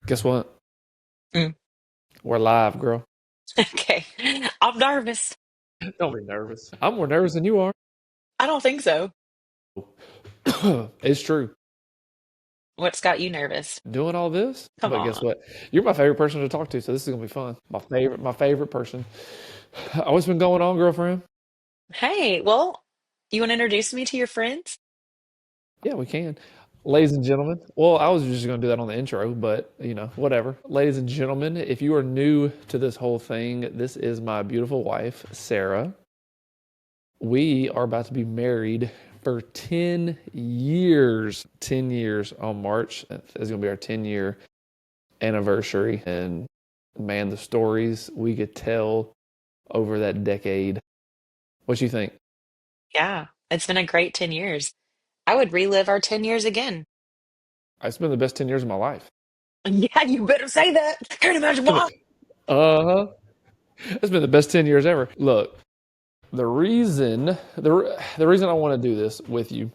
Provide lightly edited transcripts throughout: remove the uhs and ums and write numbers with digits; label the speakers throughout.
Speaker 1: Guess what?
Speaker 2: Mm.
Speaker 1: We're live, girl.
Speaker 2: Okay. I'm nervous.
Speaker 1: Don't be nervous. I'm more nervous than you are.
Speaker 2: I don't think so.
Speaker 1: It's true.
Speaker 2: What's got you nervous?
Speaker 1: Doing all this,
Speaker 2: Come
Speaker 1: but guess
Speaker 2: on.
Speaker 1: what? You're my favorite person to talk to, so this is gonna be fun. My favorite person. What's been going on, girlfriend?
Speaker 2: Hey, well, you want to introduce me to your friends?
Speaker 1: Yeah, we can. Ladies and gentlemen, well, I was just going to do that on the intro, but whatever. Ladies and gentlemen, if you are new to this whole thing, this is my beautiful wife, Sarah. We are about to be married for 10 years. 10 years on March is going to be our 10-year anniversary. And man, the stories we could tell over that decade. What you think?
Speaker 2: Yeah, it's been a great 10 years. I would relive our 10 years again.
Speaker 1: It's been the best 10 years of my life.
Speaker 2: Yeah, you better say that. Can't imagine why.
Speaker 1: Uh-huh. It's been the best 10 years ever. Look, the reason I want to do this with you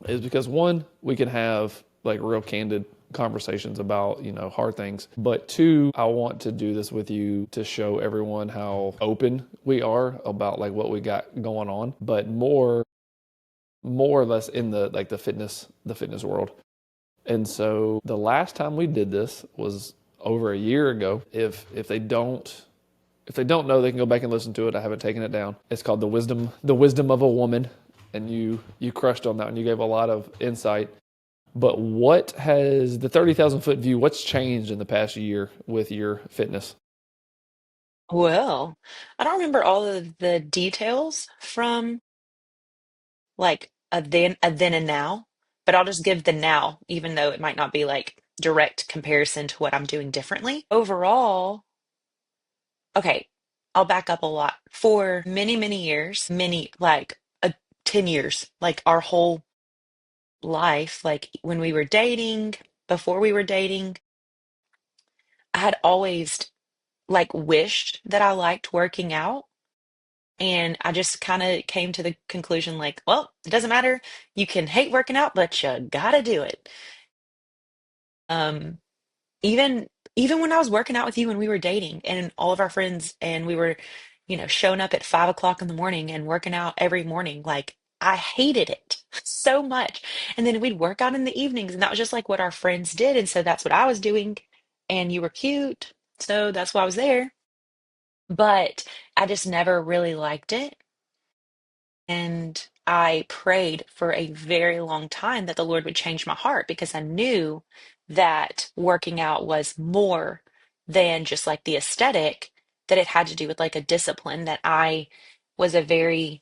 Speaker 1: is because one, we can have like real candid conversations about, hard things. But two, I want to do this with you to show everyone how open we are about like what we got going on, but more or less in the fitness world. And so the last time we did this was over a year ago. If they don't know, they can go back and listen to it. I haven't taken it down. It's called the wisdom of a woman, and you crushed on that, and you gave a lot of insight. But what has the 30,000 foot view? What's changed in the past year with your fitness?
Speaker 2: Well, I don't remember all of the details from like a then and now, but I'll just give the now, even though it might not be like direct comparison to what I'm doing differently. Overall, okay, I'll back up a lot. For many, many years, many, like 10 years, like our whole life, like when we were dating, before we were dating, I had always like wished that I liked working out. And I just kind of came to the conclusion like, well, it doesn't matter. You can hate working out, but you gotta do it. Um, even even when I was working out with you when we were dating and all of our friends and we were, showing up at 5 o'clock in the morning and working out every morning, like I hated it so much. And then we'd work out in the evenings, and that was just like what our friends did. And so that's what I was doing. And you were cute. So that's why I was there. But I just never really liked it. And I prayed for a very long time that the Lord would change my heart because I knew that working out was more than just like the aesthetic, that it had to do with like a discipline that I was a very,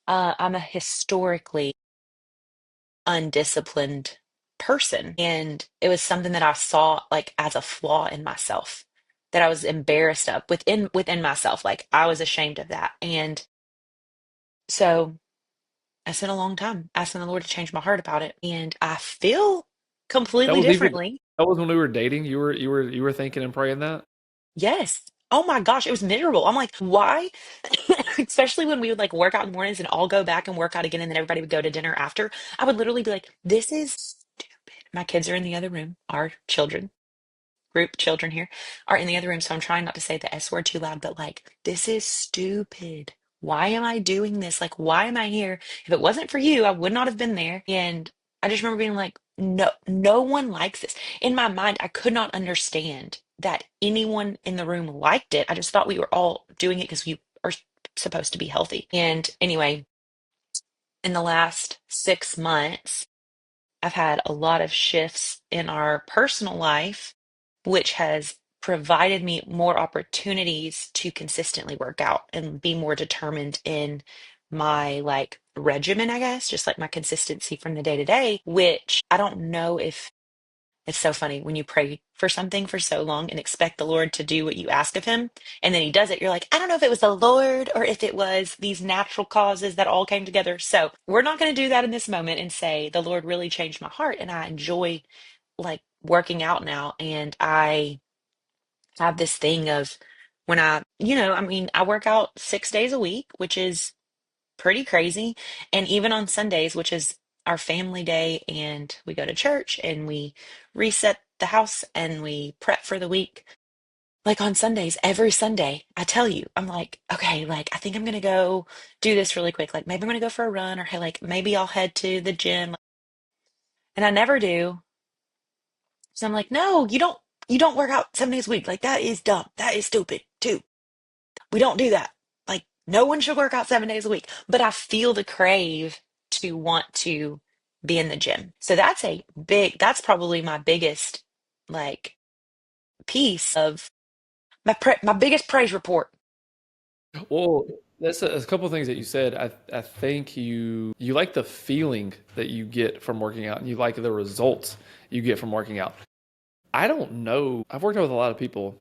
Speaker 2: I'm a historically undisciplined person. And it was something that I saw like as a flaw in myself that I was embarrassed of within myself. Like I was ashamed of that. And so I spent a long time asking the Lord to change my heart about it, and I feel
Speaker 1: That
Speaker 2: completely
Speaker 1: was even
Speaker 2: differently.
Speaker 1: that was when we were dating. You were thinking and praying that.
Speaker 2: Yes. Oh my gosh, it was miserable. I'm like, why? Especially when we would like work out in the mornings and all go back and work out again, and then everybody would go to dinner after. I would literally be like, this is stupid. My kids are in the other room, our children. Group children here are in the other room, so I'm trying not to say the S word too loud, but like, this is stupid. Why am I doing this? Like, why am I here? If it wasn't for you, I would not have been there. And I just remember being like, no, no one likes this. In my mind, I could not understand that anyone in the room liked it. I just thought we were all doing it because we are supposed to be healthy. And anyway, in the last 6 months, I've had a lot of shifts in our personal life, which has provided me more opportunities to consistently work out and be more determined in my like regimen, I guess, just like my consistency from the day to day, which I don't know if it's so funny when you pray for something for so long and expect the Lord to do what you ask of him, and then he does it. You're like, I don't know if it was the Lord or if it was these natural causes that all came together. So we're not going to do that in this moment and say, the Lord really changed my heart and I enjoy like working out now. And I have this thing of when I mean, I work out 6 days a week, which is pretty crazy. And even on Sundays, which is our family day, and we go to church and we reset the house and we prep for the week. Like on Sundays, every Sunday, I tell you, I'm like, okay, like I think I'm gonna go do this really quick. Like maybe I'm gonna go for a run, or hey, like maybe I'll head to the gym. And I never do. So I'm like, no, you don't work out 7 days a week. Like that is dumb. That is stupid too. We don't do that. Like no one should work out 7 days a week. But I feel the crave to want to be in the gym. So that's probably my biggest like piece of my biggest praise report.
Speaker 1: Well, that's a couple of things that you said. I think you like the feeling that you get from working out, and you like the results you get from working out. I don't know. I've worked out with a lot of people.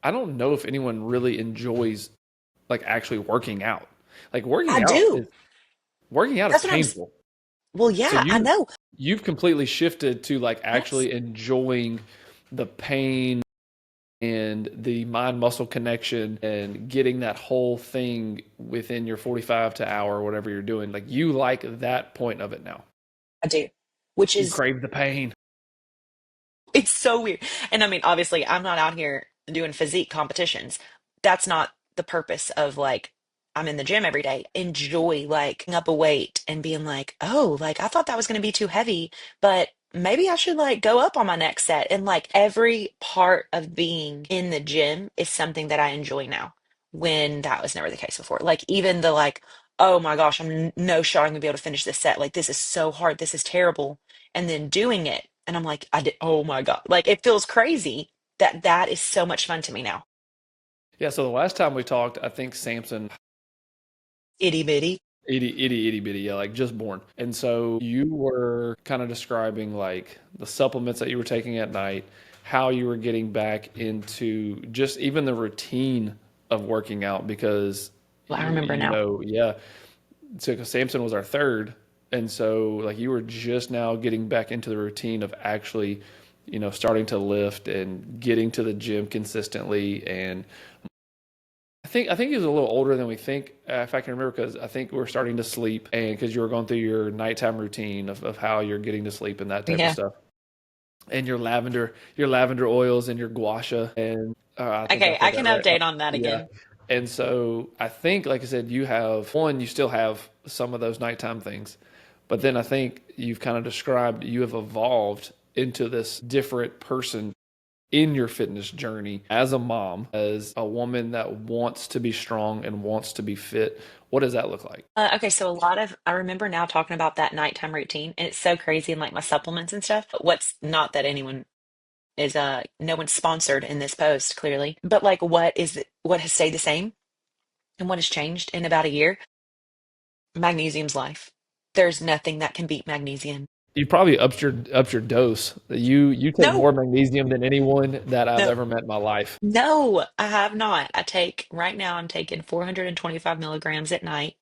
Speaker 1: I don't know if anyone really enjoys like actually working out. Like
Speaker 2: I do.
Speaker 1: working out is
Speaker 2: That's what
Speaker 1: painful.
Speaker 2: well,
Speaker 1: So
Speaker 2: yeah, I know.
Speaker 1: you've completely shifted to like
Speaker 2: Yes,
Speaker 1: actually enjoying the pain and the mind muscle connection and getting that whole thing within your 45 to hour or whatever you're doing. Like you like that point of it now.
Speaker 2: I do. Which
Speaker 1: You
Speaker 2: is
Speaker 1: crave the pain.
Speaker 2: it's so weird. And I mean, obviously, I'm not out here doing physique competitions. That's not the purpose of like, I'm in the gym every day. Enjoy like up a weight and being like, oh, like I thought that was going to be too heavy, but maybe I should like go up on my next set. And like every part of being in the gym is something that I enjoy now, when that was never the case before. Like, even the like, oh my gosh, no shot I'm gonna be able to finish this set. Like, this is so hard. This is terrible, and then doing it and I'm like, I did, oh my God, like it feels crazy that that is so much fun to me now.
Speaker 1: Yeah. So the last time we talked, I think Samson,
Speaker 2: Itty bitty.
Speaker 1: itty bitty, yeah, like just born. And so you were kind of describing like the supplements that you were taking at night, how you were getting back into just even the routine of working out because
Speaker 2: Well, I remember now.
Speaker 1: yeah. So 'cause Samson was our third, and so like you were just now getting back into the routine of actually, starting to lift and getting to the gym consistently. And I think he was a little older than we think, if I can remember, because I think we were starting to sleep, and because you were going through your nighttime routine of how you're getting to sleep and that type of
Speaker 2: Yeah.
Speaker 1: stuff, and your lavender oils and your gua sha, and I think I
Speaker 2: Okay,
Speaker 1: said
Speaker 2: I
Speaker 1: that
Speaker 2: can
Speaker 1: right.
Speaker 2: update on that
Speaker 1: Yeah.
Speaker 2: again.
Speaker 1: And so I think, like I said, you still have some of those nighttime things, but then I think you've kind of described you have evolved into this different person in your fitness journey as a mom, as a woman that wants to be strong and wants to be fit. What does that look like?
Speaker 2: Okay, so I remember now talking about that nighttime routine, and it's so crazy and like my supplements and stuff. But what's not that anyone is, no one's sponsored in this post, clearly. But like, what has stayed the same and what has changed in about a year? Magnesium's life. There's nothing that can beat magnesium.
Speaker 1: You probably upped your dose. You take
Speaker 2: No,
Speaker 1: more magnesium than anyone that I've
Speaker 2: no.
Speaker 1: ever met in my life.
Speaker 2: No, I have not. Right now, I'm taking 425 milligrams at night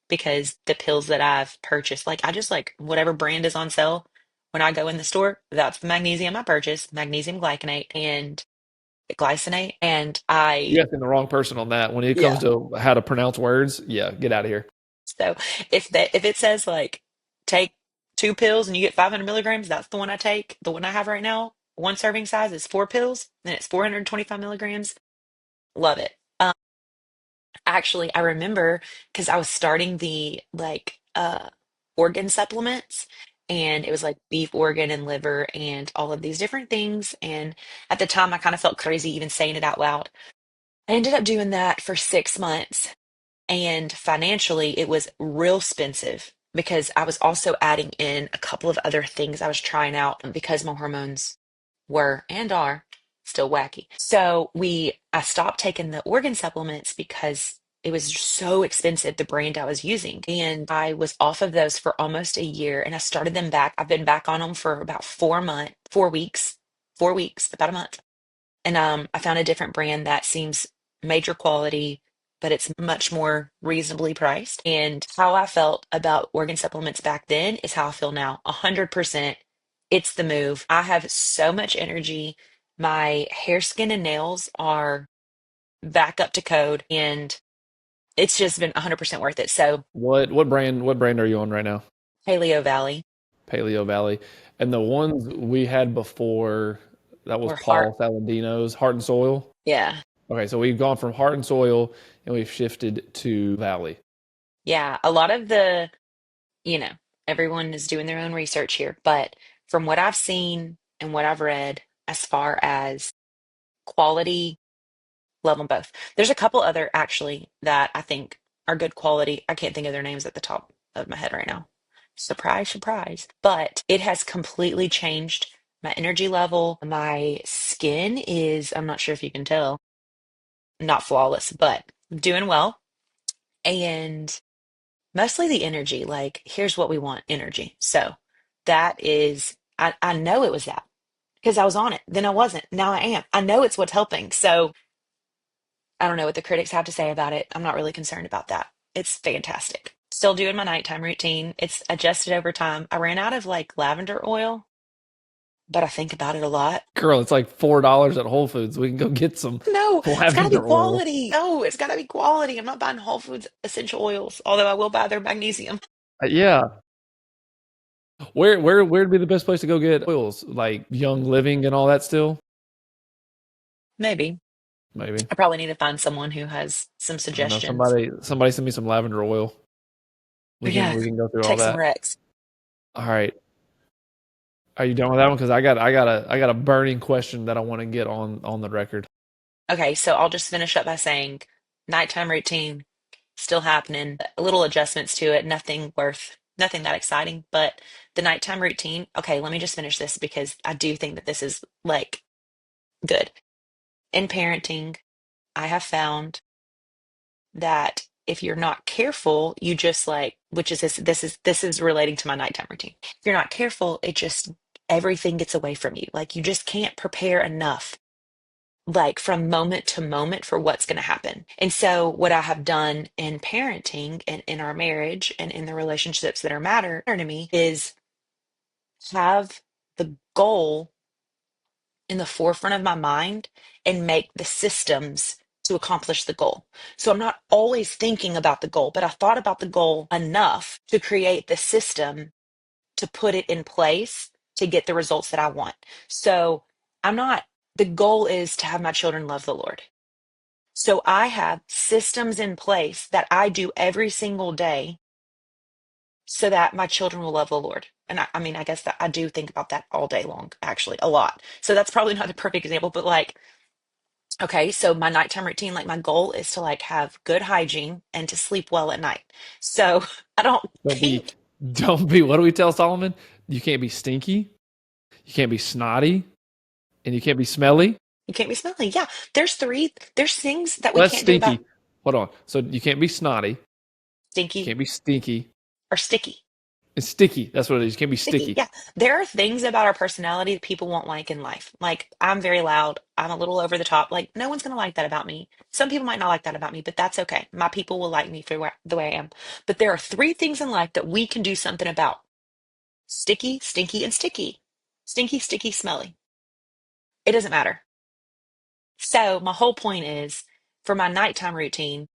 Speaker 2: because the pills that I've purchased, like I just like whatever brand is on sale when I go in the store, that's the magnesium I purchase, magnesium glycinate and glycinate. And
Speaker 1: You're asking the wrong person on that. When it comes
Speaker 2: yeah.
Speaker 1: to how to pronounce words, yeah, get out of here.
Speaker 2: So if it says like take 2 pills and you get 500 milligrams, that's the one I take. The one I have right now, one serving size is 4 pills, and it's 425 milligrams. Love it. Actually, I remember because I was starting the like organ supplements, and it was like beef organ and liver and all of these different things. And at the time I kind of felt crazy even saying it out loud. I ended up doing that for 6 months, and financially it was real expensive because I was also adding in a couple of other things I was trying out because my hormones were and are still wacky. So I stopped taking the organ supplements because it was so expensive, the brand I was using. And I was off of those for almost a year, and I started them back. I've been back on them for about 4 months, 4 weeks, 4 weeks, about a month. And I found a different brand that seems major quality, but it's much more reasonably priced. And how I felt about organ supplements back then is how I feel now. 100%. It's the move. I have so much energy. My hair, skin, and nails are back up to code, and it's just been 100% worth it. So,
Speaker 1: What brand are you on right now?
Speaker 2: Paleo Valley.
Speaker 1: Paleo Valley. And the ones we had before, that was
Speaker 2: Or heart.
Speaker 1: Paul Saladino's Heart and Soil.
Speaker 2: Yeah.
Speaker 1: Okay, so we've gone from Heart and Soil and we've shifted to Valley.
Speaker 2: Yeah. A lot of you know, everyone is doing their own research here, but from what I've seen and what I've read, as far as quality, love them both. There's a couple other actually that I think are good quality. I can't think of their names at the top of my head right now. Surprise, surprise. But it has completely changed my energy level. My skin is, I'm not sure if you can tell, not flawless, but doing well. And mostly the energy. Like, here's what we want, energy. So that is, I know it was that because I was on it. Then I wasn't. Now I am. I know it's what's helping. So I don't know what the critics have to say about it. I'm not really concerned about that. It's fantastic. Still doing my nighttime routine. It's adjusted over time. I ran out of like lavender oil, but I think about it a lot.
Speaker 1: Girl, it's like $4 at Whole Foods. We can go get some
Speaker 2: No, it's got to be
Speaker 1: lavender oil.
Speaker 2: quality. No, it's got to be quality. I'm not buying Whole Foods essential oils, although I will buy their magnesium.
Speaker 1: Yeah. Where would be the best place to go get oils? Like Young Living and all that still?
Speaker 2: Maybe.
Speaker 1: Maybe.
Speaker 2: I probably need to find someone who has some
Speaker 1: I don't know.
Speaker 2: suggestions.
Speaker 1: Somebody send me some lavender oil.
Speaker 2: But yeah,
Speaker 1: We can go through all
Speaker 2: take some
Speaker 1: that.
Speaker 2: Rex.
Speaker 1: All right. Are you done with that one? Because I got a burning question that I want to get on the record.
Speaker 2: Okay, so I'll just finish up by saying nighttime routine still happening. Little adjustments to it, nothing that exciting, but the nighttime routine. Okay, let me just finish this because I do think that this is like good. In parenting, I have found that if you're not careful, you just like, which is this is relating to my nighttime routine. If you're not careful, it just everything gets away from you. Like you just can't prepare enough like from moment to moment for what's going to happen. And so, what I have done in parenting and in our marriage and in the relationships that are matter to me is have the goal in the forefront of my mind and make the systems to accomplish the goal. So, I'm not always thinking about the goal, but I thought about the goal enough to create the system to put it in place to get the results that I want. So, I'm not, the goal is to have my children love the Lord. So I have systems in place that I do every single day so that my children will love the Lord. And I mean, I guess that I do think about that all day long, actually, a lot. So that's probably not the perfect example, but like, okay, so my nighttime routine, like my goal is to like have good hygiene and to sleep well at night. So I don't
Speaker 1: Don't be
Speaker 2: think
Speaker 1: don't be what do we tell Solomon? You can't be stinky, you can't be snotty, and you can't be smelly.
Speaker 2: you can't be smelly. Yeah, there's things that we
Speaker 1: Well, that's
Speaker 2: can't do about
Speaker 1: stinky. Hold on. So you can't be snotty, you
Speaker 2: stinky
Speaker 1: can't be stinky,
Speaker 2: or sticky.
Speaker 1: and sticky. That's what it is. You can't be
Speaker 2: Sticky.
Speaker 1: sticky.
Speaker 2: Yeah. There are things about our personality that people won't like in life. Like, I'm very loud. I'm a little over the top. Like, no one's going to like that about me. Some people might not like that about me, but that's okay. My people will like me for the way I am. But there are three things in life that we can do something about: sticky, stinky, and sticky. Stinky, sticky, smelly. It doesn't matter. So, my whole point is for my nighttime routine,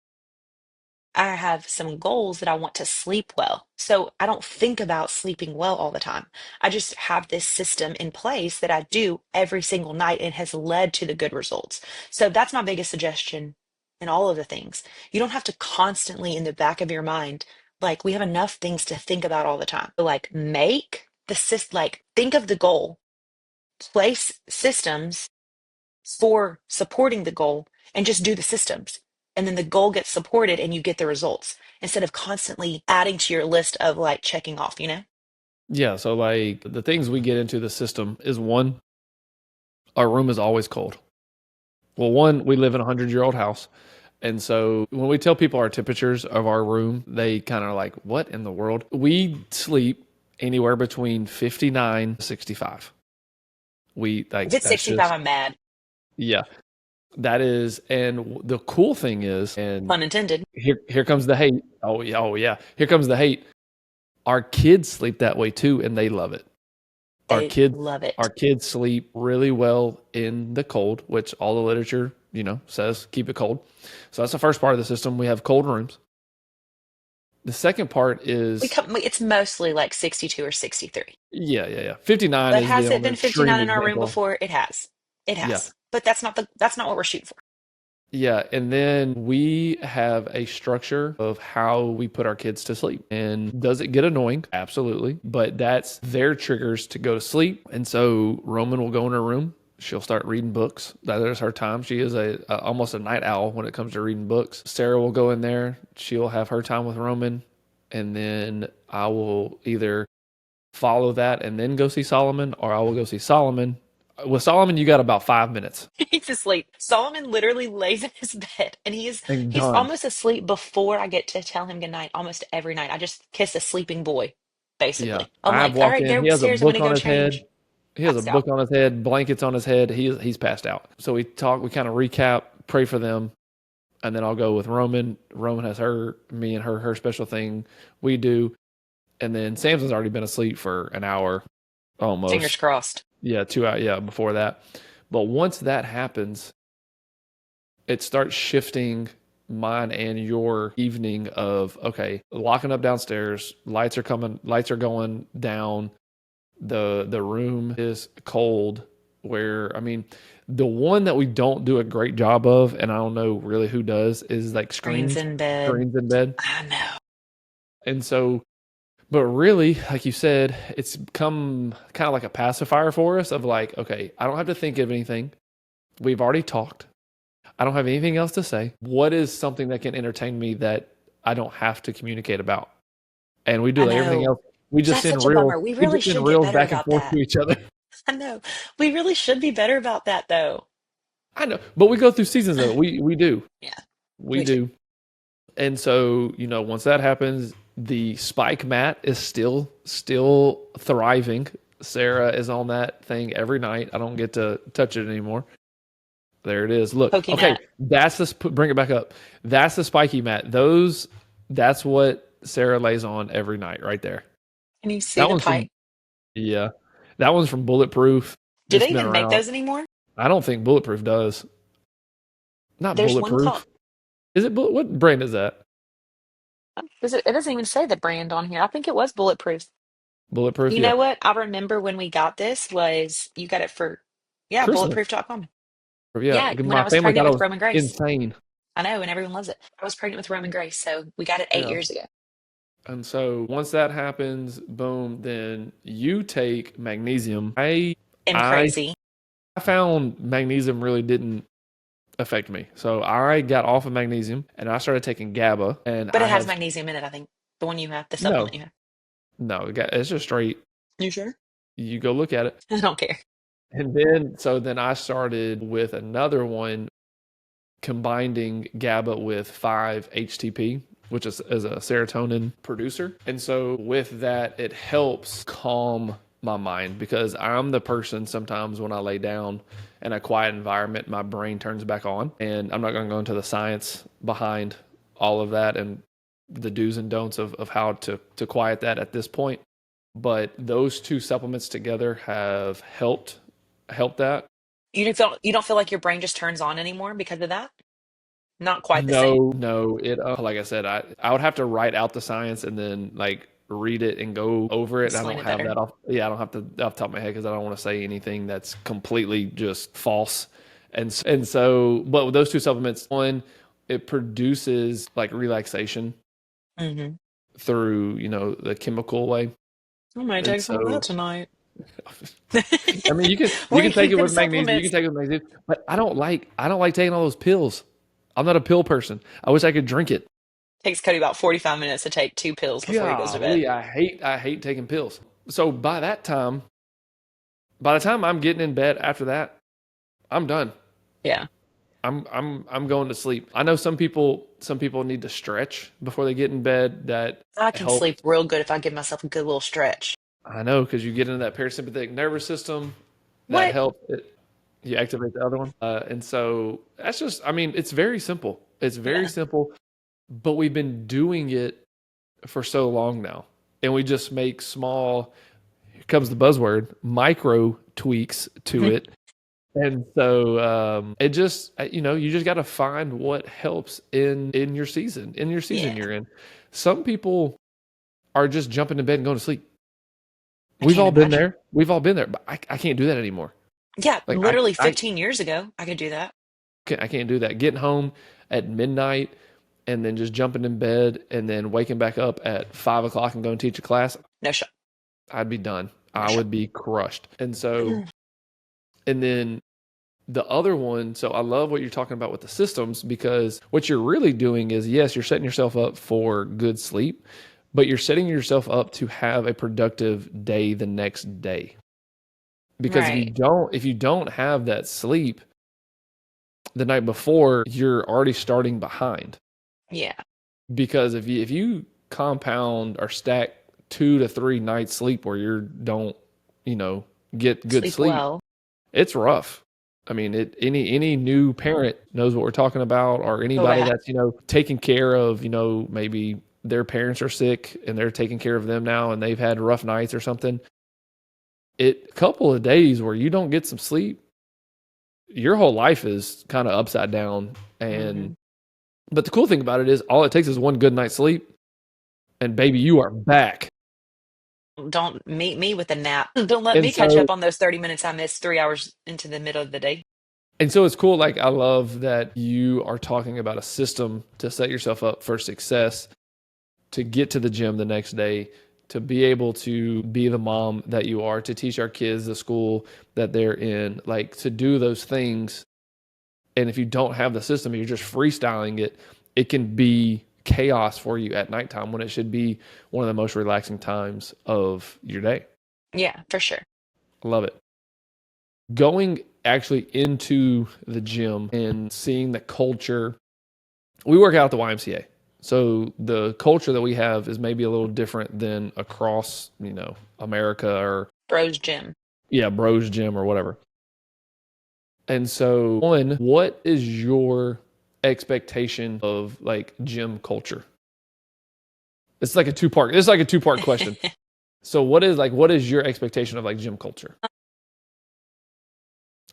Speaker 2: I have some goals that I want to sleep well. So I don't think about sleeping well all the time. I just have this system in place that I do every single night and has led to the good results. So that's my biggest suggestion in all of the things. You don't have to constantly in the back of your mind, like we have enough things to think about all the time. So like make the like think of the goal, place systems for supporting the goal and just do the systems. And then the goal gets supported and you get the results instead of constantly adding to your list of like checking off, you know?
Speaker 1: Yeah, so like the things we get into the system is one, our room is always cold. Well, one, we live in a 100-year-old house. And so when we tell people our temperatures of our room, they kind of like, what in the world? We sleep anywhere between 59 to 65. We
Speaker 2: If
Speaker 1: like
Speaker 2: it's
Speaker 1: that's
Speaker 2: 65,
Speaker 1: just
Speaker 2: I'm mad.
Speaker 1: yeah. That is, and the cool thing is, and
Speaker 2: Pun intended.
Speaker 1: here comes the hate. Oh yeah, here comes the hate. Our kids sleep that way too, and they love it. Our
Speaker 2: They
Speaker 1: kids
Speaker 2: love
Speaker 1: our
Speaker 2: it.
Speaker 1: kids sleep really well in the cold, which all the literature, says keep it cold. So that's the first part of the system. We have cold rooms. The second part is
Speaker 2: It's mostly like 62 or 63.
Speaker 1: yeah. 59
Speaker 2: But
Speaker 1: is the
Speaker 2: has it
Speaker 1: only
Speaker 2: been
Speaker 1: extreme
Speaker 2: 59 in our room
Speaker 1: example.
Speaker 2: before? It has. It
Speaker 1: Yeah.
Speaker 2: has. But that's not what we're shooting for.
Speaker 1: Yeah, and then we have a structure of how we put our kids to sleep. And does it get annoying? Absolutely. But that's their triggers to go to sleep. And so Roman will go in her room. She'll start reading books. That is her time. She is almost a night owl when it comes to reading books. Sarah will go in there. She'll have her time with Roman. And then I will either follow that and then go see Solomon, or I will go see Solomon. With Solomon, you got about 5 minutes
Speaker 2: He's asleep. Solomon literally lays in his bed and
Speaker 1: and
Speaker 2: he's
Speaker 1: done.
Speaker 2: almost asleep before I get to tell him goodnight almost every night. I just kiss a sleeping boy,
Speaker 1: Yeah,
Speaker 2: basically. I'm
Speaker 1: I've
Speaker 2: like, all
Speaker 1: walked
Speaker 2: right,
Speaker 1: in.
Speaker 2: go
Speaker 1: He has a
Speaker 2: upstairs. I'm
Speaker 1: book
Speaker 2: gonna
Speaker 1: on
Speaker 2: go
Speaker 1: his head.
Speaker 2: change.
Speaker 1: He has a
Speaker 2: Passed out.
Speaker 1: book on his head, blankets on his head. He's passed out. So we talk. We kind of recap, pray for them, and then I'll go with Roman. Roman has me and her special thing we do, and then Samson's already been asleep for an hour
Speaker 2: Fingers
Speaker 1: almost.
Speaker 2: crossed.
Speaker 1: Yeah, 2 hours. Yeah, before that. But once that happens, it starts shifting mine and your evening of okay, locking up downstairs, lights are going down, the room is cold. Where I mean, the one that we don't do a great job of, and I don't know really who does, is like
Speaker 2: Screens in bed.
Speaker 1: screens in bed.
Speaker 2: I know.
Speaker 1: And so, but really, like you said, it's become kind of like a pacifier for us of like, okay, I don't have to think of anything. We've already talked. I don't have anything else to say. What is something that can entertain me that I don't have to communicate about? And we do
Speaker 2: I
Speaker 1: like everything
Speaker 2: know.
Speaker 1: else. We just
Speaker 2: That's
Speaker 1: send
Speaker 2: such a
Speaker 1: reels.
Speaker 2: bummer. We
Speaker 1: We
Speaker 2: really
Speaker 1: just send
Speaker 2: should get
Speaker 1: reels
Speaker 2: better
Speaker 1: back and
Speaker 2: about
Speaker 1: forth to
Speaker 2: that.
Speaker 1: each other.
Speaker 2: I know. We really should be better about that though.
Speaker 1: I know, but we go through seasons of it. We do.
Speaker 2: Yeah,
Speaker 1: We
Speaker 2: we do.
Speaker 1: do. And so, once that happens, the spike mat is still thriving. Sarah is on that thing every night. I don't get to touch it anymore. There it is. Look,
Speaker 2: Pokey
Speaker 1: okay,
Speaker 2: mat.
Speaker 1: that's this. Bring it back up. That's the spiky mat. That's what Sarah lays on every night, right there.
Speaker 2: Can you see
Speaker 1: That
Speaker 2: the
Speaker 1: one's
Speaker 2: pipe?
Speaker 1: from yeah. That one's from Bulletproof.
Speaker 2: Do
Speaker 1: It's
Speaker 2: they
Speaker 1: been
Speaker 2: even make
Speaker 1: around.
Speaker 2: those anymore?
Speaker 1: I don't think Bulletproof does. Not
Speaker 2: There's one called,
Speaker 1: Bulletproof. Is it? What brand is that?
Speaker 2: it doesn't even say the brand on here. I think it was Bulletproof.
Speaker 1: Bulletproof.
Speaker 2: You
Speaker 1: Yeah.
Speaker 2: know what? I remember when we got this was you got it for, yeah,
Speaker 1: Christmas.
Speaker 2: bulletproof.com.
Speaker 1: Yeah.
Speaker 2: Yeah, when I
Speaker 1: My
Speaker 2: was
Speaker 1: family
Speaker 2: pregnant
Speaker 1: thought it
Speaker 2: with
Speaker 1: was
Speaker 2: Roman Grace.
Speaker 1: insane.
Speaker 2: I know, and everyone loves it. I was pregnant with Roman Grace, so we got it eight
Speaker 1: Yeah.
Speaker 2: years ago.
Speaker 1: And so once that happens, boom, then you take magnesium.
Speaker 2: I'm
Speaker 1: I
Speaker 2: crazy.
Speaker 1: I found magnesium really didn't affect me. So I got off of magnesium and I started taking GABA and
Speaker 2: But
Speaker 1: I
Speaker 2: it has
Speaker 1: have
Speaker 2: magnesium in it, I think. The one you have, the
Speaker 1: no,
Speaker 2: supplement you have.
Speaker 1: no, it's just straight.
Speaker 2: You sure?
Speaker 1: You go look at it.
Speaker 2: I don't care.
Speaker 1: And then I started with another one combining GABA with 5-HTP, which is a serotonin producer. And so with that, it helps calm my mind because I'm the person sometimes when I lay down in a quiet environment, my brain turns back on. And I'm not going to go into the science behind all of that and the do's and don'ts of how to quiet that at this point. But those two supplements together have helped that.
Speaker 2: You don't feel like your brain just turns on anymore because of that? Not quite the same.
Speaker 1: No. It like I said, I would have to write out the science and then like read it and go over it. I
Speaker 2: Explain
Speaker 1: don't
Speaker 2: it
Speaker 1: have
Speaker 2: better.
Speaker 1: that off. Yeah, I don't have to off the top of my head because I don't want to say anything that's completely just false. And so, but with those two supplements, one, it produces like relaxation
Speaker 2: Hmm.
Speaker 1: through the chemical way,
Speaker 2: I might
Speaker 1: and
Speaker 2: take some of that
Speaker 1: so
Speaker 2: tonight.
Speaker 1: I mean you
Speaker 2: We're
Speaker 1: can take it
Speaker 2: heathen
Speaker 1: with magnesium, you can
Speaker 2: supplements.
Speaker 1: take it with magnesium, but I don't like taking all those pills. I'm not a pill person. I wish I could drink it.
Speaker 2: Takes Cody about 45 minutes to take two pills before he goes to bed.
Speaker 1: Golly, I hate taking pills. So by the time I'm getting in bed after that, I'm done.
Speaker 2: Yeah.
Speaker 1: I'm going to sleep. I know some people need to stretch before they get in bed. That
Speaker 2: I can
Speaker 1: helps.
Speaker 2: sleep real good if I give myself a good little stretch.
Speaker 1: I know because you get into that parasympathetic nervous system. That
Speaker 2: What?
Speaker 1: helps. You activate the other one, and so that's just. I mean, it's very simple. It's very
Speaker 2: Yeah.
Speaker 1: simple, but we've been doing it for so long now, and we just make small. Here comes the buzzword, micro tweaks to it And so it just you just got to find what helps in your season
Speaker 2: Yeah,
Speaker 1: you're in. Some people are just jumping to bed and going to sleep.
Speaker 2: I can't imagine.
Speaker 1: We've all been there, but I can't do that anymore.
Speaker 2: Yeah,
Speaker 1: Like
Speaker 2: literally 15 years ago, I could do that.
Speaker 1: I can't do that. Getting home at midnight and then just jumping in bed and then waking back up at 5 o'clock and going to teach a class,
Speaker 2: No shot.
Speaker 1: I'd be done.
Speaker 2: No
Speaker 1: I
Speaker 2: shot.
Speaker 1: would be crushed. And then the other one, so I love what you're talking about with the systems because what you're really doing is, yes, you're setting yourself up for good sleep, but you're setting yourself up to have a productive day the next day. Because
Speaker 2: Right.
Speaker 1: if you don't have that sleep the night before, you're already starting behind.
Speaker 2: Yeah.
Speaker 1: Because if you compound or stack 2 to 3 nights sleep where you don't, you know, get good
Speaker 2: Sleep
Speaker 1: sleep,
Speaker 2: well.
Speaker 1: it's rough. I mean, any new parent knows what we're talking about, or
Speaker 2: Oh,
Speaker 1: anybody
Speaker 2: yeah.
Speaker 1: that's taking care of maybe their parents are sick and they're taking care of them now, and they've had rough nights or something. A couple of days where you don't get some sleep, your whole life is kind of upside down. And
Speaker 2: Hmm.
Speaker 1: but the cool thing about it is, all it takes is one good night's sleep, and baby, you are back.
Speaker 2: Don't meet me with a nap. Don't let
Speaker 1: And
Speaker 2: me catch
Speaker 1: so
Speaker 2: up on those 30 minutes I missed 3 hours into the middle of the day.
Speaker 1: And so it's cool. Like, I love that you are talking about a system to set yourself up for success, to get to the gym the next day, to be able to be the mom that you are, to teach our kids the school that they're in, like to do those things. And if you don't have the system, you're just freestyling it, it can be chaos for you at nighttime when it should be one of the most relaxing times of your day.
Speaker 2: Yeah, for sure.
Speaker 1: I love it. Going actually into the gym and seeing the culture. We work out at the YMCA. So the culture that we have is maybe a little different than across, America, or
Speaker 2: Bros gym.
Speaker 1: yeah, Bros Gym or whatever. And so, one, what is your expectation of like gym culture? It's like a two-part question. So what is your expectation of like gym culture?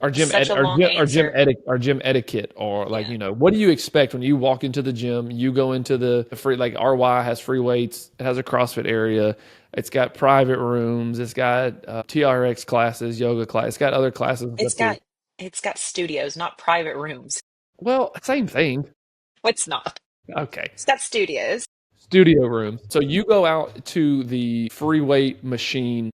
Speaker 2: Such a long answer.
Speaker 1: Our gym etiquette, or like,
Speaker 2: Yeah.
Speaker 1: what do you expect when you walk into the gym? You go into the free, like RY has free weights, it has a CrossFit area, it's got private rooms, it's got TRX classes, yoga class, it's got other classes and
Speaker 2: It's
Speaker 1: stuff too.
Speaker 2: got it's got studios, not private rooms.
Speaker 1: Well, same thing.
Speaker 2: It's not.
Speaker 1: Okay.
Speaker 2: It's got studios.
Speaker 1: Studio rooms. So you go out to the free weight machine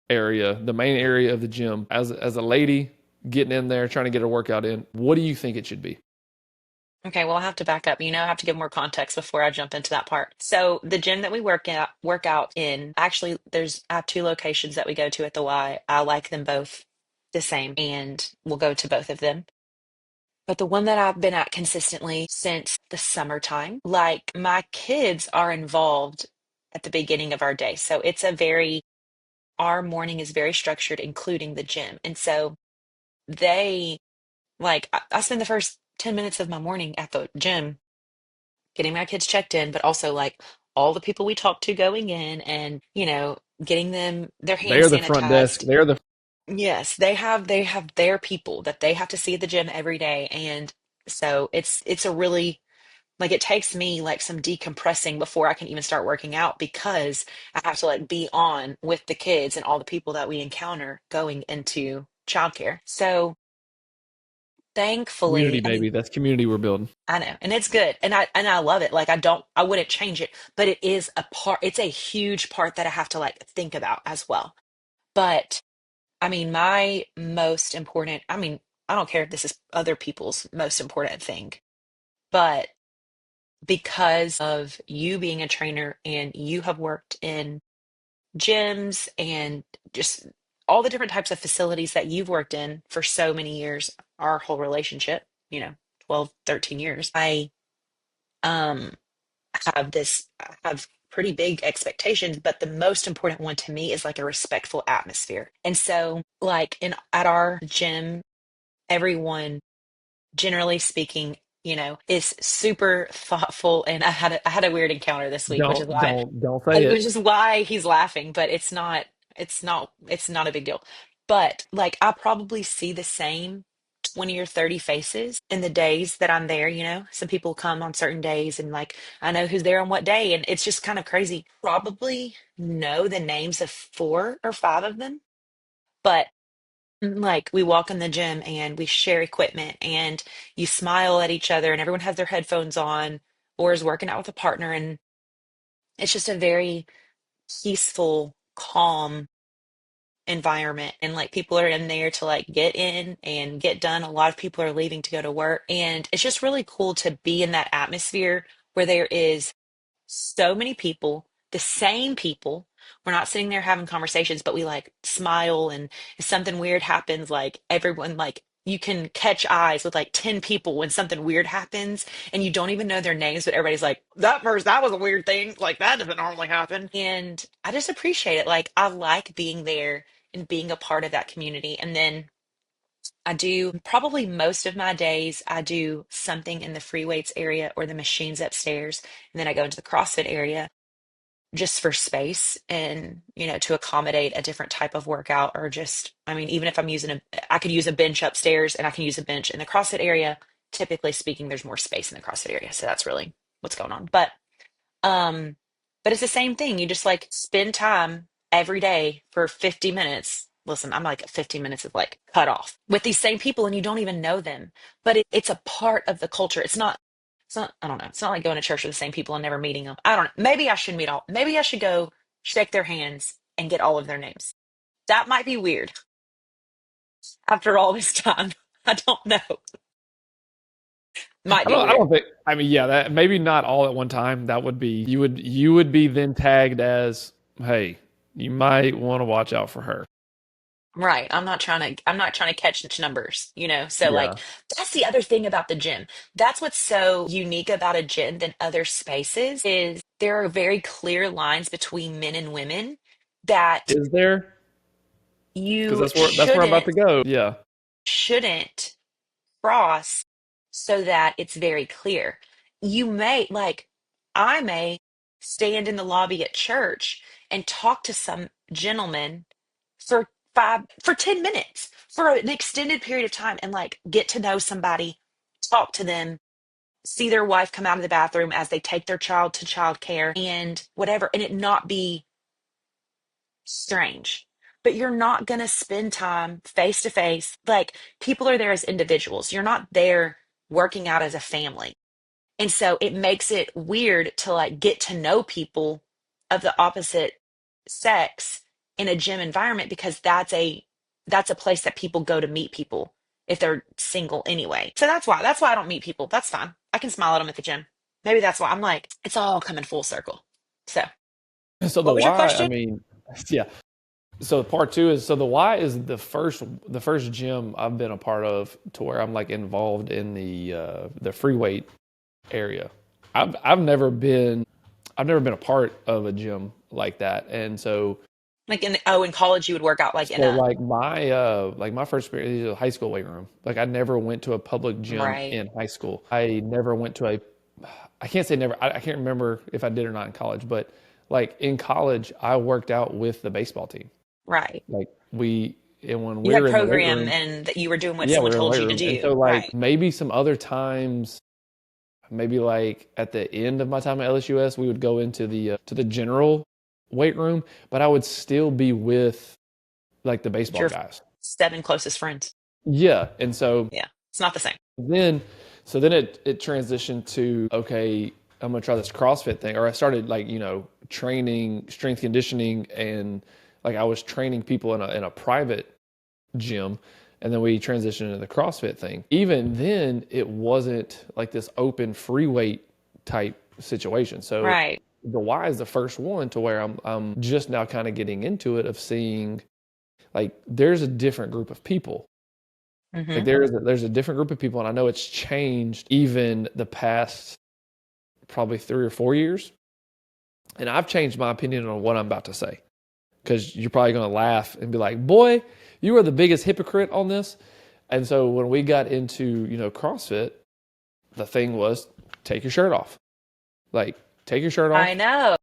Speaker 1: area, the main area of the gym, as a lady getting in there trying to get a workout in. What do you think it should be?
Speaker 2: Okay, well, I have to back up. I have to give more context before I jump into that part. So the gym that we work out in, actually, I have two locations that we go to at the Y. I like them both the same, and we'll go to both of them. But the one that I've been at consistently since the summertime, like my kids are involved at the beginning of our day. So our morning is very structured, including the gym. And so they, like, I spend the first 10 minutes of my morning at the gym getting my kids checked in, but also like all the people we talk to going in and, getting them their hand
Speaker 1: They're the front desk.
Speaker 2: sanitized.
Speaker 1: They're the
Speaker 2: Yes, they have their people that they have to see at the gym every day. And so it's a really like it takes me like some decompressing before I can even start working out because I have to like be on with the kids and all the people that we encounter going into childcare. So
Speaker 1: community,
Speaker 2: thankfully, I mean,
Speaker 1: baby. That's community we're building.
Speaker 2: I know, and it's good. And I love it. Like I wouldn't change it, but it is a part, it's a huge part that I have to like think about as well. But I mean, I don't care if this is other people's most important thing, but because of you being a trainer and you have worked in gyms and just all the different types of facilities that you've worked in for so many years, our whole relationship, 12, 13 years, um I have pretty big expectations, but the most important one to me is like a respectful atmosphere. And so like in at our gym, everyone generally speaking, is super thoughtful. And I had a weird encounter this week,
Speaker 1: Don't say
Speaker 2: which
Speaker 1: it.
Speaker 2: is why he's laughing, but it's not a big deal. But like I probably see the same 20 or 30 faces in the days that I'm there, you know. Some people come on certain days and like I know who's there on what day and it's just kind of crazy. Probably know the names of 4 or 5 of them, but like we walk in the gym and we share equipment and you smile at each other and everyone has their headphones on or is working out with a partner and it's just a very peaceful, calm environment and like people are in there to like get in and get done. A lot of people are leaving to go to work and it's just really cool to be in that atmosphere where there is so many people, the same people. We're not sitting there having conversations, but we like smile and if something weird happens, like everyone like you can catch eyes with like 10 people when something weird happens and you don't even know their names, but everybody's like, that was a weird thing. Like that doesn't normally happen. And I just appreciate it. Like I like being there and being a part of that community. And then I do probably most of my days, I do something in the free weights area or the machines upstairs. And then I go into the CrossFit area just for space and, you know, to accommodate a different type of workout or just, I mean, even if I'm using I could use a bench upstairs and I can use a bench in the CrossFit area. Typically speaking, there's more space in the CrossFit area. So that's really what's going on. Um, but it's the same thing. You just like spend time every day for 50 minutes. Listen, I'm like 15 minutes of like cut off with these same people and you don't even know them, but it's a part of the culture. It's not, I don't know. It's not like going to church with the same people and never meeting them. I don't know. Maybe I should meet all, maybe I should go shake their hands and get all of their names. That might be weird after all this time. I don't know. Might be
Speaker 1: I
Speaker 2: weird.
Speaker 1: don't think. I mean, yeah, that maybe not all at one time. That would be you would be then tagged as, hey, you might want to watch out for her.
Speaker 2: Right. I'm not trying to catch numbers, you know? So like
Speaker 1: Yeah.
Speaker 2: that's the other thing about the gym. That's what's so unique about a gym than other spaces is there are very clear lines between men and women that
Speaker 1: Is there? Because
Speaker 2: you
Speaker 1: that's where I'm about to go. Yeah.
Speaker 2: shouldn't cross so that it's very clear. You may, like, I may stand in the lobby at church and talk to some gentleman for 10 minutes, for an extended period of time, and like get to know somebody, talk to them, see their wife come out of the bathroom as they take their child to childcare and whatever, and it not be strange. But you're not going to spend time face to face. Like people are there as individuals. You're not there working out as a family. And so it makes it weird to like get to know people of the opposite sex in a gym environment because that's a place that people go to meet people if they're single anyway. So that's why I don't meet people. That's fine. I can smile at them at the gym. Maybe that's why I'm like it's all coming full circle. So,
Speaker 1: So the
Speaker 2: what was your
Speaker 1: why, I
Speaker 2: question?
Speaker 1: mean, yeah. So part two is so the why is the first gym I've been a part of to where I'm like involved in the free weight area. I've never been a part of a gym like that, and
Speaker 2: Like in college you would work out like in
Speaker 1: so
Speaker 2: a
Speaker 1: like my first experience is a high school weight room. Like I never went to a public gym
Speaker 2: right,
Speaker 1: in high school. I never went to a I can't say never. I can't remember if I did or not in college, but like in college, I worked out with the baseball team.
Speaker 2: right.
Speaker 1: Like and when
Speaker 2: You
Speaker 1: we
Speaker 2: had
Speaker 1: were in the weight
Speaker 2: program
Speaker 1: room,
Speaker 2: and that you were doing what
Speaker 1: yeah, we
Speaker 2: someone
Speaker 1: were in the
Speaker 2: told
Speaker 1: weight
Speaker 2: you to
Speaker 1: room. And so
Speaker 2: do.
Speaker 1: like
Speaker 2: Right.
Speaker 1: maybe some other times, maybe like at the end of my time at LSUS, we would go into the general weight room, but I would still be with like the baseball
Speaker 2: Your
Speaker 1: guys.
Speaker 2: 7 closest friends.
Speaker 1: Yeah, and so
Speaker 2: Yeah. It's not the same.
Speaker 1: then it transitioned to, okay, I'm gonna try this CrossFit thing, or I started like training strength conditioning, and like I was training people in a private gym, and then we transitioned into the CrossFit thing. Even then, it wasn't like this open free weight type situation. So
Speaker 2: Right.
Speaker 1: the Y is the first one to where I'm just now kind of getting into it of seeing like there's a different group of people. Like
Speaker 2: Hmm.
Speaker 1: there's a different group of people, and I know it's changed even the past probably 3 or 4 years. And I've changed my opinion on what I'm about to say because you're probably going to laugh and be like, "Boy, you are the biggest hypocrite on this." And so when we got into CrossFit, the thing was take your shirt off. Like take your shirt
Speaker 2: I
Speaker 1: off,
Speaker 2: know.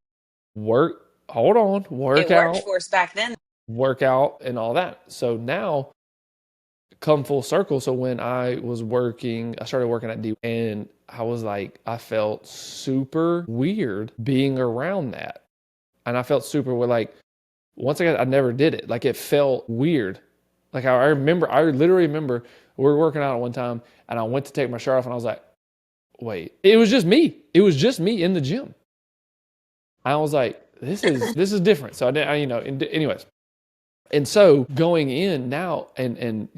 Speaker 1: work. Hold on,
Speaker 2: It
Speaker 1: work
Speaker 2: worked
Speaker 1: out.
Speaker 2: for us back then.
Speaker 1: workout and all that. So now come full circle. So when I was working, I started working at D and I was like, I felt super weird being around that. And I felt super like once again, I never did it. Like it felt weird. Like I literally remember we were working out at one time and I went to take my shirt off and I was like, wait, it was just me. It was just me in the gym. I was like, this is different. So anyways. And so going in now and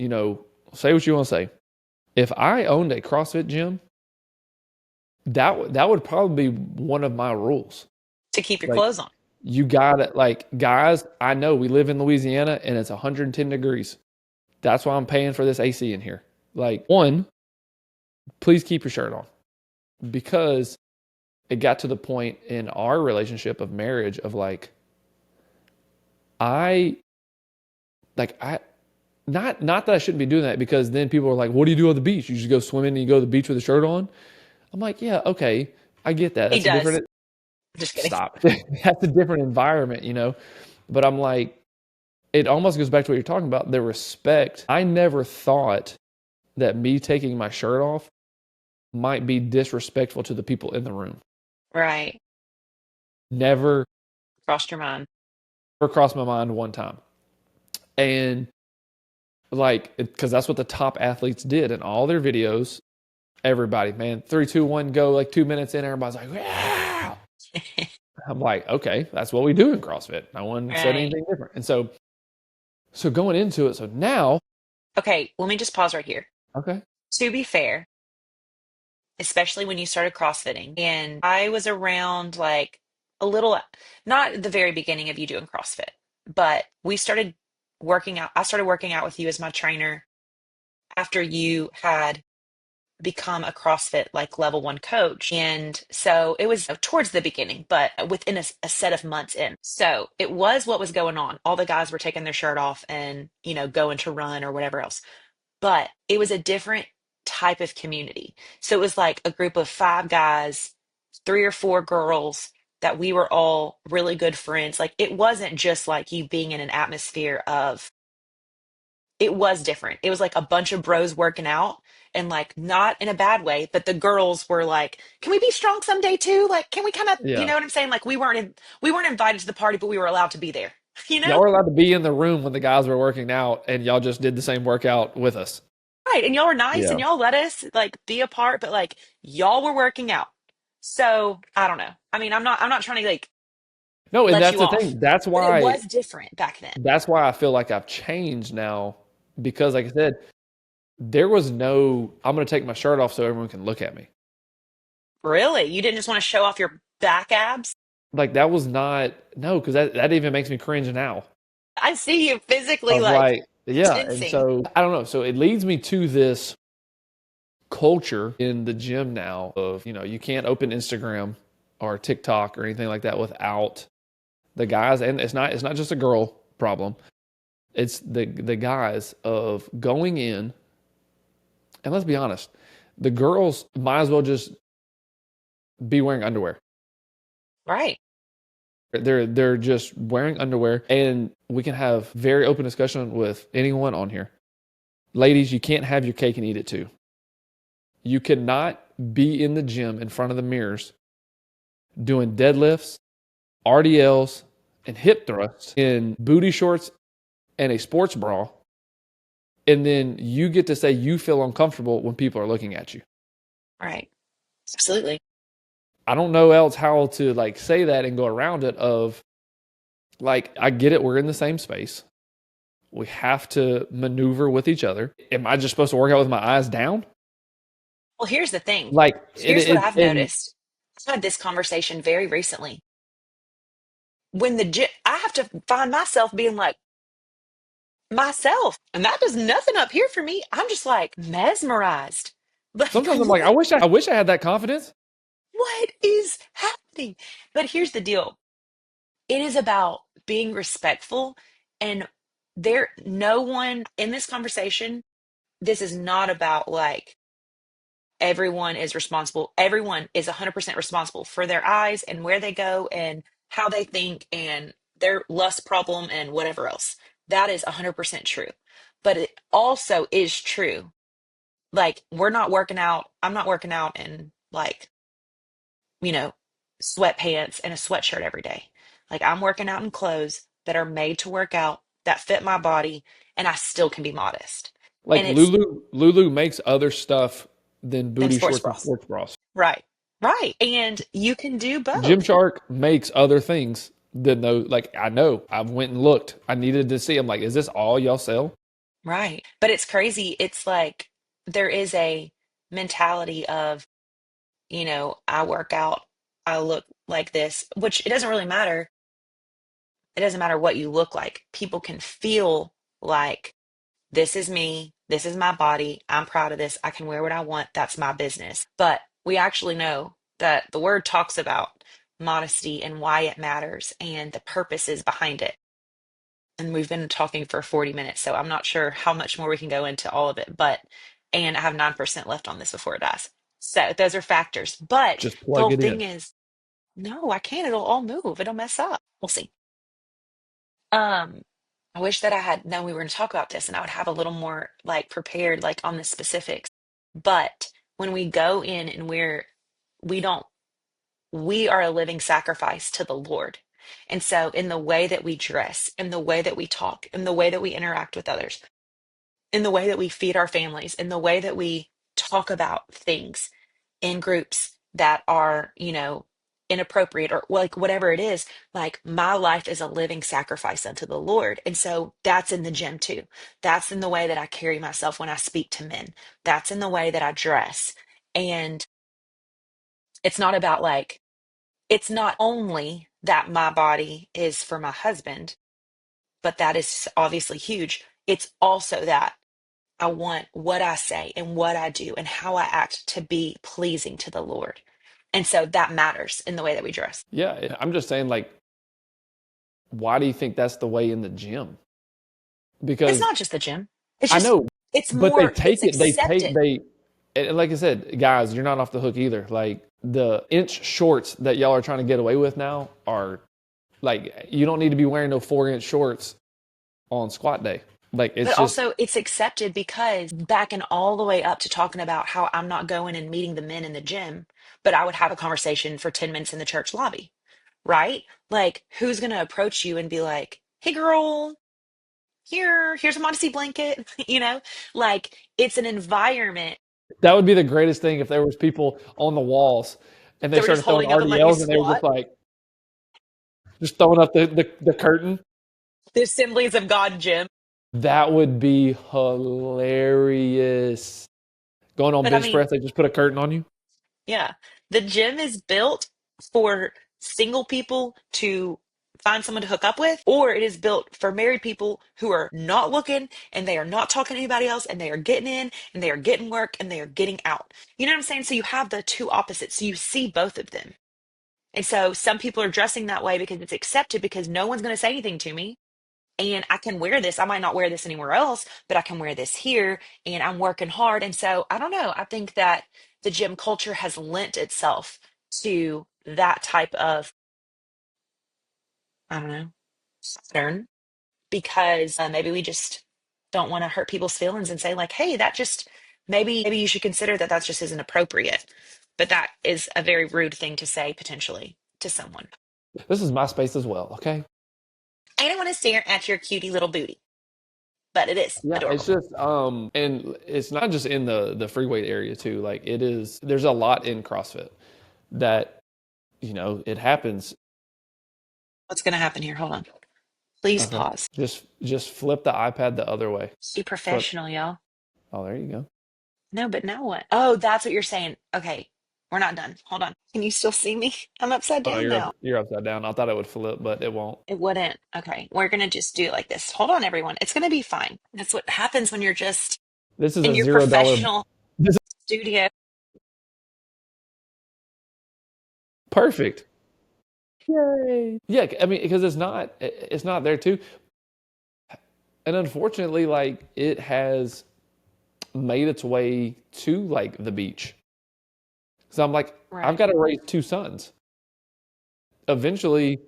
Speaker 1: say what you want to say. If I owned a CrossFit gym, that would probably be one of my rules.
Speaker 2: To keep your
Speaker 1: Like
Speaker 2: clothes on.
Speaker 1: you got it. Like guys, I know we live in Louisiana and it's 110 degrees. That's why I'm paying for this AC in here. Like one, please keep your shirt on because it got to the point in our relationship of marriage of like I like I not that I shouldn't be doing that because then people are like, what do you do on the beach? You just go swimming and you go to the beach with a shirt on. I'm like, yeah, okay, I get that.
Speaker 2: He
Speaker 1: That's a
Speaker 2: does.
Speaker 1: different
Speaker 2: Just kidding.
Speaker 1: stop. That's a different environment. But I'm like, it almost goes back to what you're talking about, the respect. I never thought that me taking my shirt off might be disrespectful to the people in the room.
Speaker 2: Right.
Speaker 1: Never,
Speaker 2: Crossed your mind.
Speaker 1: never crossed my mind one time. And like, because that's what the top athletes did in all their videos. Everybody, man, 3, 2, 1, go. Like 2 minutes in, everybody's like, yeah. I'm like, okay, that's what we do in CrossFit. No one said
Speaker 2: Right.
Speaker 1: anything different. And so going into it, so now,
Speaker 2: Okay, let me just pause right here.
Speaker 1: okay,
Speaker 2: To be fair, especially when you started CrossFitting, and I was around like a little, not at the very beginning of you doing CrossFit, but we started working out. I started working out with you as my trainer after you had become a CrossFit like level one coach. And so it was towards the beginning, but within a set of months in. So it was what was going on. All the guys were taking their shirt off and, going to run or whatever else. But it was a different type of community. So it was like a group of five guys, three or four girls that we were all really good friends. Like it wasn't just like you being in an atmosphere of it was different. It was like a bunch of bros working out and like not in a bad way, but the girls were like, "Can we be strong someday too? Like, can we kind of, you
Speaker 1: yeah.
Speaker 2: know what I'm saying? Like we weren't invited to the party, but we were allowed to be there." You
Speaker 1: Y'all
Speaker 2: know?
Speaker 1: were allowed to be in the room when the guys were working out and y'all just did the same workout with us.
Speaker 2: Right. And y'all were nice
Speaker 1: Yeah.
Speaker 2: and y'all let us like be a part, but like y'all were working out. So, I don't know. I mean, I'm not trying to like
Speaker 1: No, and
Speaker 2: let
Speaker 1: that's
Speaker 2: you
Speaker 1: the
Speaker 2: off,
Speaker 1: thing. That's
Speaker 2: but it
Speaker 1: why
Speaker 2: was different back then.
Speaker 1: that's why I feel like I've changed now because like I said, there was no I'm gonna take my shirt off so everyone can look at me.
Speaker 2: Really? You didn't just want to show off your back abs?
Speaker 1: Like that was not no, because that even makes me cringe now.
Speaker 2: I see you physically
Speaker 1: Of
Speaker 2: like
Speaker 1: like, yeah. And
Speaker 2: tensing.
Speaker 1: so I don't know. So it leads me to this culture in the gym now of, you can't open Instagram or TikTok or anything like that without the guys. And it's not just a girl problem. It's the guys of going in, and let's be honest, the girls might as well just be wearing underwear.
Speaker 2: Right.
Speaker 1: They're just wearing underwear, and we can have very open discussion with anyone on here. Ladies, you can't have your cake and eat it too. You cannot be in the gym in front of the mirrors doing deadlifts, RDLs, and hip thrusts in booty shorts and a sports bra, and then you get to say you feel uncomfortable when people are looking at you.
Speaker 2: Right. Absolutely.
Speaker 1: I don't know else how to like say that and go around it of like I get it, we're in the same space. We have to maneuver with each other. Am I just supposed to work out with my eyes down?
Speaker 2: Well, here's the thing.
Speaker 1: Like
Speaker 2: Here's what I've
Speaker 1: and
Speaker 2: noticed. I've had this conversation very recently. When the gym, I have to find myself being like myself, and that does nothing up here for me. I'm just like mesmerized. Like,
Speaker 1: sometimes I'm like, I wish I had that confidence.
Speaker 2: what is happening? But here's the deal. It is about being respectful and no one in this conversation, this is not about like everyone is responsible. Everyone is 100% responsible for their eyes and where they go and how they think and their lust problem and whatever else. That is 100% true. But it also is true. Like, we're not working out. I'm not working out in like, you know, sweatpants and a sweatshirt every day. Like, I'm working out in clothes that are made to work out, that fit my body, and I still can be modest.
Speaker 1: Like
Speaker 2: And it's
Speaker 1: Lulu makes other stuff than
Speaker 2: then
Speaker 1: booty
Speaker 2: sports
Speaker 1: shorts and
Speaker 2: bras.
Speaker 1: sports bras.
Speaker 2: Right. Right. And you can do both.
Speaker 1: Gymshark makes other things than those. Like I know, I went and looked. I needed to see. I'm like, is this all y'all sell?
Speaker 2: Right. But it's crazy. It's like there is a mentality of, I work out, I look like this, which it doesn't really matter. It doesn't matter what you look like. People can feel like this is me, this is my body, I'm proud of this, I can wear what I want, that's my business. But we actually know that the word talks about modesty and why it matters and the purposes behind it. And we've been talking for 40 minutes, so I'm not sure how much more we can go into all of it, and I have 9% left on this before it dies. So those are factors. But
Speaker 1: Just
Speaker 2: the
Speaker 1: plug
Speaker 2: whole
Speaker 1: it
Speaker 2: thing
Speaker 1: in.
Speaker 2: is, no, I can't. It'll all move. It'll mess up. We'll see. Um, I wish that I had known we were going to talk about this and I would have a little more like prepared, like on the specifics. But when we go in and we don't, we are a living sacrifice to the Lord. And so in the way that we dress, in the way that we talk, in the way that we interact with others, in the way that we feed our families, in the way that we talk about things in groups that are, inappropriate or like whatever it is, like my life is a living sacrifice unto the Lord. And so that's in the gym too. That's in the way that I carry myself when I speak to men. That's in the way that I dress. And it's not about like, it's not only that my body is for my husband, but that is obviously huge. It's also that I want what I say and what I do and how I act to be pleasing to the Lord. And so that matters in the way that we dress.
Speaker 1: Yeah, I'm just saying, like, why do you think that's the way in the gym?
Speaker 2: It's
Speaker 1: Because
Speaker 2: not just the gym. It's
Speaker 1: I
Speaker 2: just,
Speaker 1: know,
Speaker 2: it's
Speaker 1: but they
Speaker 2: more, it's
Speaker 1: take it. They take
Speaker 2: accepted.
Speaker 1: they, and like I said, guys, you're not off the hook either. Like the inch shorts that y'all are trying to get away with now are like you don't need to be wearing no 4-inch shorts on squat day. Like it's
Speaker 2: But
Speaker 1: just
Speaker 2: also, it's accepted because backing all the way up to talking about how I'm not going and meeting the men in the gym, but I would have a conversation for 10 minutes in the church lobby, right? Like, who's going to approach you and be like, hey, girl, here's a modesty blanket, Like, it's an environment.
Speaker 1: that would be the greatest thing if there was people on the walls and they
Speaker 2: They were just
Speaker 1: started throwing
Speaker 2: holding up and letting you
Speaker 1: RDLs and they were just
Speaker 2: squat.
Speaker 1: like just throwing up the curtain.
Speaker 2: The Assemblies of God gym.
Speaker 1: That would be hilarious. Going on
Speaker 2: But I
Speaker 1: bench
Speaker 2: mean,
Speaker 1: press, they just put a curtain on you.
Speaker 2: yeah, the gym is built for single people to find someone to hook up with, or it is built for married people who are not looking and they are not talking to anybody else and they are getting in and they are getting work and they are getting out. You know what I'm saying? So you have the two opposites. So you see both of them. And so some people are dressing that way because it's accepted because no one's going to say anything to me. And I can wear this. I might not wear this anywhere else, but I can wear this here and I'm working hard. And so I don't know. I think that the gym culture has lent itself to that type of, I don't know, pattern because maybe we just don't want to hurt people's feelings and say, like, hey, that just maybe you should consider that that just isn't appropriate. But that is a very rude thing to say potentially to someone.
Speaker 1: This is my space as well, okay?
Speaker 2: I don't want to stare at your cutie little booty, but it is
Speaker 1: Yeah, it's
Speaker 2: adorable.
Speaker 1: just and it's not just in the free weight area too. Like it is there's a lot in CrossFit that, it happens.
Speaker 2: What's going to happen here? Hold on. Please
Speaker 1: Okay.
Speaker 2: pause.
Speaker 1: Just flip the iPad the other way.
Speaker 2: Be
Speaker 1: Flip.
Speaker 2: professional, y'all.
Speaker 1: Oh, there you go.
Speaker 2: No, but now what? Oh, that's what you're saying. Okay, we're not done. Hold on. Can you still see me? I'm upside
Speaker 1: Oh no,
Speaker 2: down now.
Speaker 1: you're upside down. I thought it would flip, but it won't.
Speaker 2: It wouldn't. Okay, we're gonna just do it like this. Hold on, everyone. It's gonna be fine. That's what happens when you're just
Speaker 1: This is
Speaker 2: in
Speaker 1: a
Speaker 2: your
Speaker 1: $0.
Speaker 2: professional
Speaker 1: This is
Speaker 2: studio.
Speaker 1: perfect. Yay. Yeah, I mean, because it's not there too. And unfortunately, like it has made its way to like the beach. So I'm like, I've
Speaker 2: Right.
Speaker 1: got to raise two sons. Eventually,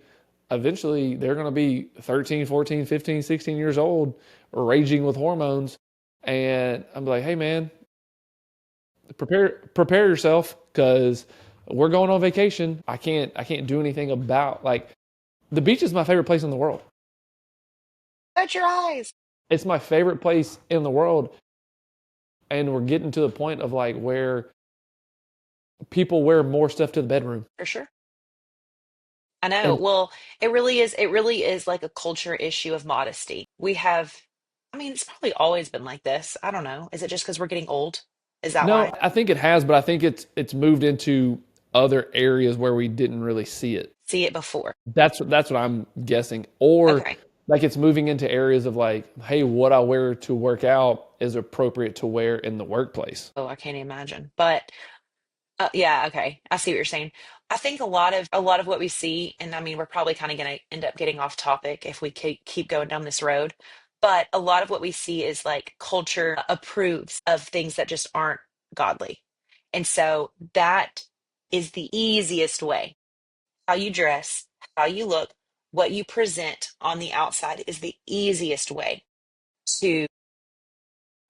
Speaker 1: eventually they're going to be 13, 14, 15, 16 years old, raging with hormones. And I'm like, hey man, prepare yourself because we're going on vacation. I can't do anything about like the beach is my favorite place in the world.
Speaker 2: Shut your eyes.
Speaker 1: It's my favorite place in the world, and we're getting to the point of like where people wear more stuff to the bedroom.
Speaker 2: For sure. I know.
Speaker 1: And
Speaker 2: Well, it really is like a culture issue of modesty. We have, I mean, it's probably always been like this. I don't know. Is it just because we're getting old? Is that
Speaker 1: no,
Speaker 2: why?
Speaker 1: I think it has, but I think it's moved into other areas where we didn't really see it.
Speaker 2: See it before.
Speaker 1: That's what I'm guessing. Or
Speaker 2: Okay.
Speaker 1: like it's moving into areas of like, hey, what I wear to work out is appropriate to wear in the workplace.
Speaker 2: Oh, I can't imagine. But yeah, okay. I see what you're saying. I think a lot of what we see, and I mean, we're probably kind of going to end up getting off topic if we keep going down this road. But a lot of what we see is like culture approves of things that just aren't godly. And so that is the easiest way. How you dress, how you look, what you present on the outside is the easiest way to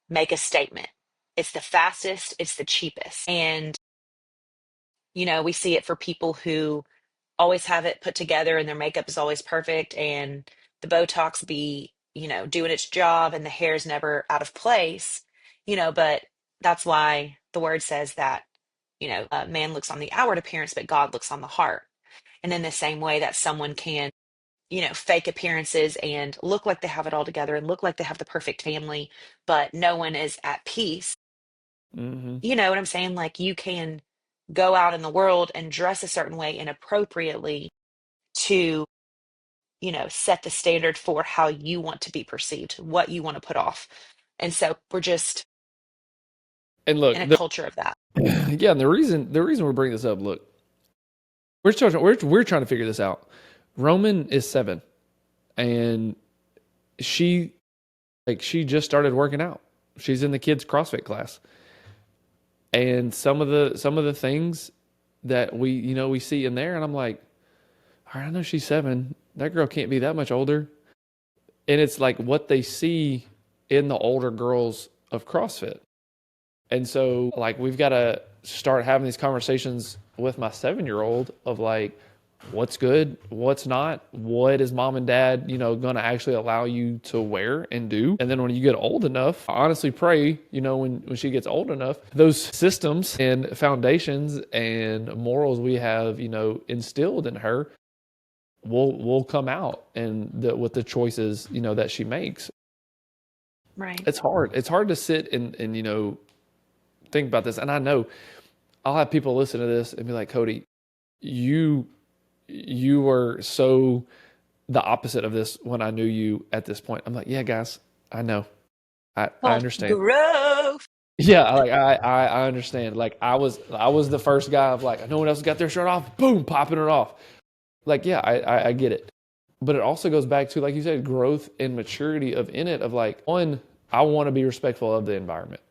Speaker 2: make a statement. It's the fastest, it's the cheapest. And we see it for people who always have it put together and their makeup is always perfect and the Botox be, doing its job and the hair is never out of place, but that's why the word says that, man looks on the outward appearance, but God looks on the heart. And in the same way that someone can, fake appearances and look like they have it all together and look like they have the perfect family, but no one is at peace.
Speaker 1: Hmm.
Speaker 2: You know what I'm saying? Like you can go out in the world and dress a certain way inappropriately to, set the standard for how you want to be perceived, what you want to put off. And so we're just
Speaker 1: And
Speaker 2: in
Speaker 1: look,
Speaker 2: a culture of that.
Speaker 1: yeah, and the reason we're bringing this up, look, we're trying to figure this out. Roman is 7, and she she just started working out. She's in the kids CrossFit class, and some of the things that we see in there, and I'm like, all right, I know she's 7. That girl can't be that much older. And it's like what they see in the older girls of CrossFit. And so like we've got to start having these conversations with my 7-year-old of like what's good, what's not, what is mom and dad, going to actually allow you to wear and do. And then when you get old enough, I honestly pray, when she gets old enough, those systems and foundations and morals we have, instilled in her will come out and with the choices, that she makes.
Speaker 2: Right.
Speaker 1: It's hard. It's hard to sit and think about this. And I know I'll have people listen to this and be like, Cody, you you were so the opposite of this when I knew you at this point. I'm like, yeah, guys, I know. I
Speaker 2: Called
Speaker 1: understand.
Speaker 2: growth.
Speaker 1: Yeah, like I understand. Like I was the first guy of like no one else got their shirt off, boom, popping it off. Like, yeah, I get it. But it also goes back to, like you said, growth and maturity of in it of like, one, I want to be respectful of the environment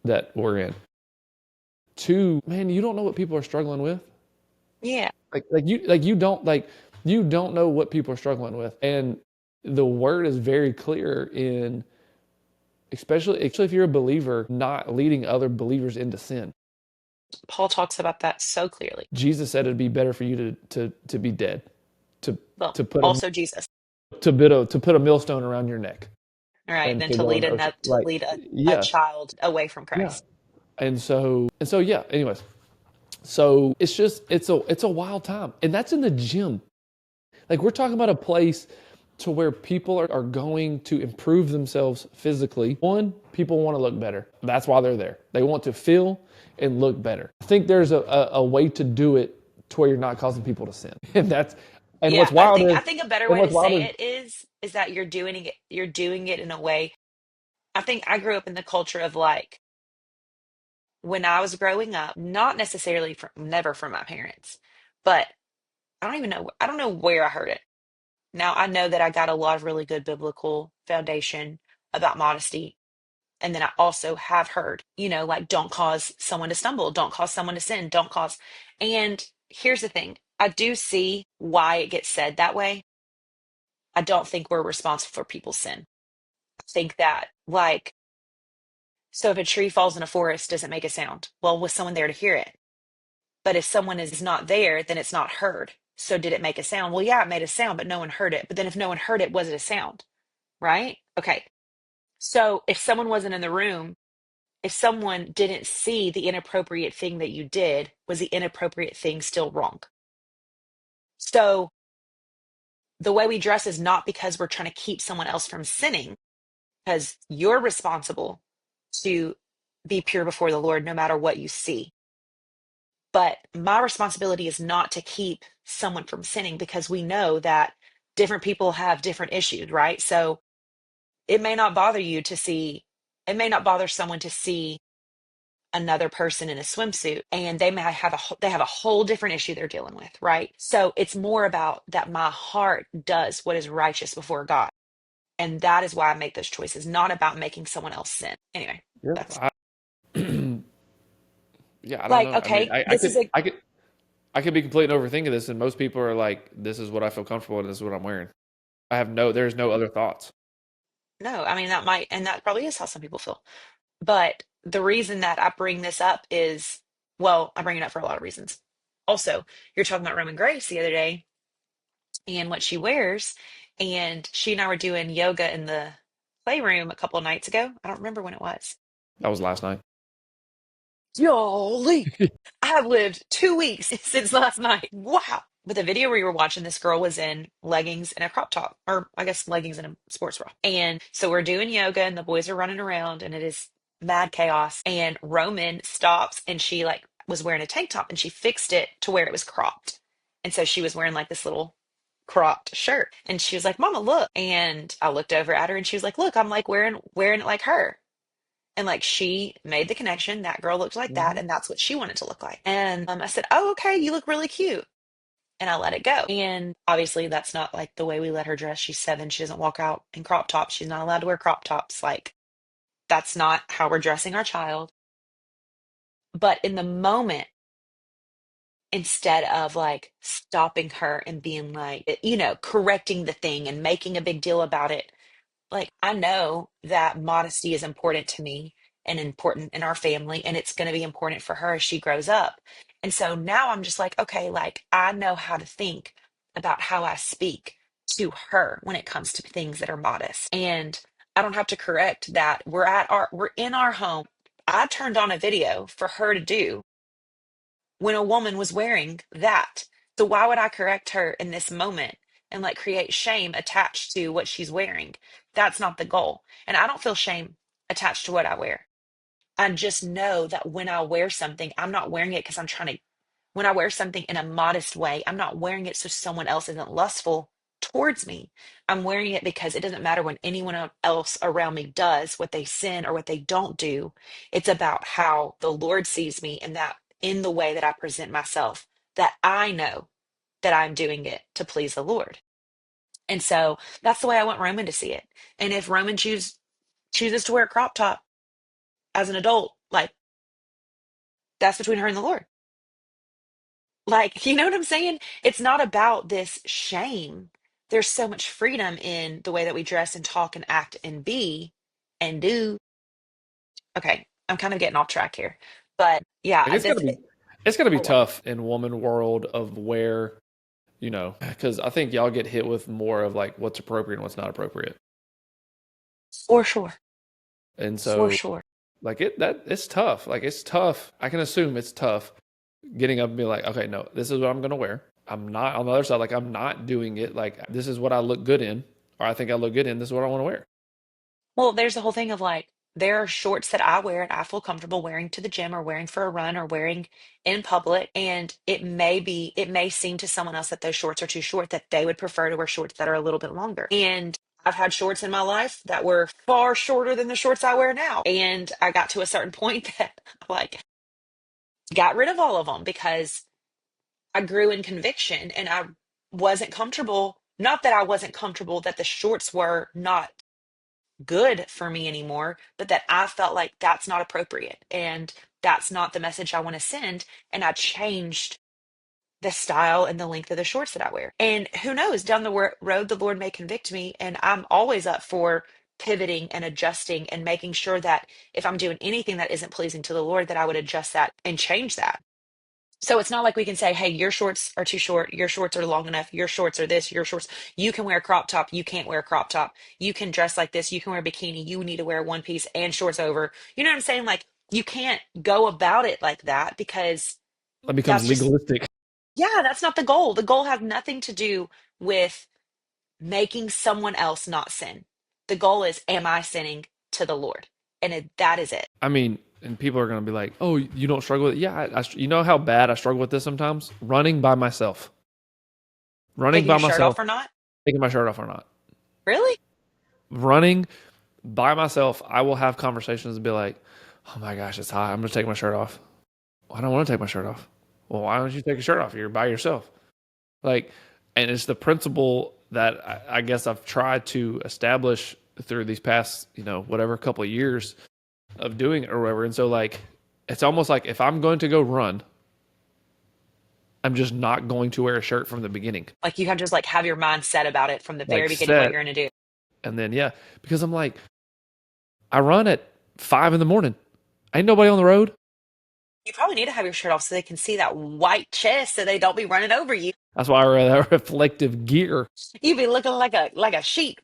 Speaker 1: that we're in. Two, man, you don't know what people are struggling with.
Speaker 2: Yeah.
Speaker 1: You don't know what people are struggling with. And the word is very clear in especially if you're a believer, not leading other believers into sin.
Speaker 2: Paul talks about that so clearly.
Speaker 1: Jesus said it'd be better for you to be dead, to
Speaker 2: Well,
Speaker 1: to put a
Speaker 2: also Jesus,
Speaker 1: to put a millstone around your neck
Speaker 2: all right,
Speaker 1: and
Speaker 2: then
Speaker 1: to
Speaker 2: to
Speaker 1: go in
Speaker 2: lead
Speaker 1: the ocean. Like,
Speaker 2: a
Speaker 1: yeah,
Speaker 2: child away from
Speaker 1: yeah.
Speaker 2: Christ.
Speaker 1: And so yeah, anyways. So it's a wild time. And that's in the gym. Like we're talking about a place to where people are going to improve themselves physically. One, people want to look better. That's why they're there. They want to feel and look better. I think there's a way to do it to where you're not causing people to sin. And
Speaker 2: Yeah,
Speaker 1: what's wild
Speaker 2: I
Speaker 1: is
Speaker 2: think a better
Speaker 1: and
Speaker 2: way to
Speaker 1: what's wild
Speaker 2: say
Speaker 1: is
Speaker 2: it is that you're doing it in a way. I think I grew up in the culture of like when I was growing up, not necessarily from never from my parents, but I don't know where I heard it. Now I know that I got a lot of really good biblical foundation about modesty. And then I also have heard, like don't cause someone to stumble, don't cause someone to sin, don't cause. And here's the thing. I do see why it gets said that way. I don't think we're responsible for people's sin. I think that, like, so if a tree falls in a forest, does it make a sound? Well, was someone there to hear it? But if someone is not there, then it's not heard. So did it make a sound? Well, yeah, it made a sound, but no one heard it. But then if no one heard it, was it a sound? Right? Okay. So if someone wasn't in the room, if someone didn't see the inappropriate thing that you did, was the inappropriate thing still wrong? So the way we dress is not because we're trying to keep someone else from sinning, because you're responsible to be pure before the Lord no matter what you see. But my responsibility is not to keep someone from sinning because we know that different people have different issues, right? So it may not bother you to see, it may not bother someone to see another person in a swimsuit and they may have they have a whole different issue they're dealing with, right? So it's more about that my heart does what is righteous before God. And that is why I make those choices, not about making someone else sin. Anyway,
Speaker 1: Yeah.
Speaker 2: that's
Speaker 1: Yeah, I don't
Speaker 2: like,
Speaker 1: know. I mean,
Speaker 2: okay, this is a
Speaker 1: I could be completely overthinking this, and most people are like, "This is what I feel comfortable in. This is what I'm wearing." There's no other thoughts.
Speaker 2: no, I mean, that might, and that probably is how some people feel. But the reason that I bring this up is, well, I bring it up for a lot of reasons. Also, you're talking about Roman Grace the other day and what she wears. And she and I were doing yoga in the playroom a couple of nights ago. I don't remember when it was.
Speaker 1: That was last night.
Speaker 2: Jolly. I have lived 2 weeks since last night. Wow. But the video we were watching, this girl was in leggings and a crop top, or I guess leggings and a sports bra. And so we're doing yoga and the boys are running around and it is mad chaos. And Roman stops and she like was wearing a tank top and she fixed it to where it was cropped. And so she was wearing like this little cropped shirt. And she was like, Mama, look. And I looked over at her and she was like, Look, I'm like wearing it like her. And like she made the connection, that girl looked like that,
Speaker 1: Hmm.
Speaker 2: and that's what she wanted to look like. And I said, Oh, okay, you look really cute. And I let it go. And obviously, that's not like the way we let her dress. She's 7. She doesn't walk out in crop tops. She's not allowed to wear crop tops. Like, that's not how we're dressing our child. But in the moment, instead of like stopping her and being like, correcting the thing and making a big deal about it, like, I know that modesty is important to me and important in our family, and it's going to be important for her as she grows up. And so now I'm just like, okay, like, I know how to think about how I speak to her when it comes to things that are modest. And I don't have to correct that. We're in our home. I turned on a video for her to do when a woman was wearing that. So why would I correct her in this moment and like create shame attached to what she's wearing? That's not the goal. And I don't feel shame attached to what I wear. I just know that when I wear something, I'm not wearing it because I'm trying to, when I wear something in a modest way, I'm not wearing it so someone else isn't lustful towards me. I'm wearing it because it doesn't matter when anyone else around me does what they sin or what they don't do. It's about how the Lord sees me and that in the way that I present myself, that I know that I'm doing it to please the Lord. And so that's the way I want Roman to see it. And if Roman chooses to wear a crop top as an adult, like that's between her and the Lord. Like, you know what I'm saying? It's not about this shame. There's so much freedom in the way that we dress and talk and act and be and do. Okay, I'm kind of getting off track here. But yeah,
Speaker 1: Like it's gotta be
Speaker 2: oh, what?
Speaker 1: tough in woman world of where, because I think y'all get hit with more of like what's appropriate and what's not appropriate.
Speaker 2: For sure.
Speaker 1: And
Speaker 2: For
Speaker 1: so
Speaker 2: sure.
Speaker 1: like it's tough. Like it's tough. I can assume it's tough getting up and being like, okay, no, this is what I'm gonna wear. I'm not on the other side, like I'm not doing it. Like this is what I look good in, or I think I look good in, this is what I want to wear.
Speaker 2: Well, there's the whole thing of like, there are shorts that I wear and I feel comfortable wearing to the gym or wearing for a run or wearing in public. And it may seem to someone else that those shorts are too short, that they would prefer to wear shorts that are a little bit longer. And I've had shorts in my life that were far shorter than the shorts I wear now. And I got to a certain point that like got rid of all of them because I grew in conviction and I wasn't comfortable. Not that I wasn't comfortable that the shorts were not good for me anymore, but that I felt like that's not appropriate and that's not the message I want to send. And I changed the style and the length of the shorts that I wear. And who knows, down the road, the Lord may convict me. And I'm always up for pivoting and adjusting and making sure that if I'm doing anything that isn't pleasing to the Lord, that I would adjust that and change that. So it's not like we can say, hey, your shorts are too short, your shorts are long enough, your shorts are this, your shorts, you can wear a crop top, you can't wear a crop top, you can dress like this, you can wear a bikini, you need to wear one piece and shorts over. You know what I'm saying? Like, you can't go about it like that because
Speaker 1: That becomes
Speaker 2: that's just,
Speaker 1: legalistic.
Speaker 2: yeah, that's not the goal. The goal has nothing to do with making someone else not sin. The goal is, am I sinning to the Lord? And that is it.
Speaker 1: I mean, and people are going to be like, "Oh, you don't struggle with it?" Yeah, you know how bad I struggle with this sometimes. Running by myself, running
Speaker 2: Taking
Speaker 1: by
Speaker 2: your shirt
Speaker 1: myself,
Speaker 2: off or not?
Speaker 1: taking my shirt off or not.
Speaker 2: Really?
Speaker 1: Running by myself, I will have conversations and be like, "Oh my gosh, it's hot. I'm going to take my shirt off." Well, I don't want to take my shirt off. Well, why don't you take your shirt off? You're by yourself. Like, and it's the principle that I guess I've tried to establish through these past, whatever couple of years of doing it or whatever. And so, like, it's almost like if I'm going to go run, I'm just not going to wear a shirt from the beginning.
Speaker 2: Like you have just like have your mind set about it from the
Speaker 1: Like
Speaker 2: very beginning what
Speaker 1: set,
Speaker 2: you're going to do.
Speaker 1: and then yeah, because I'm like, I run at 5 in the morning. Ain't nobody on the road.
Speaker 2: You probably need to have your shirt off so they can see that white chest so they don't be running over you.
Speaker 1: That's why I wear that reflective gear.
Speaker 2: You be looking like a sheep.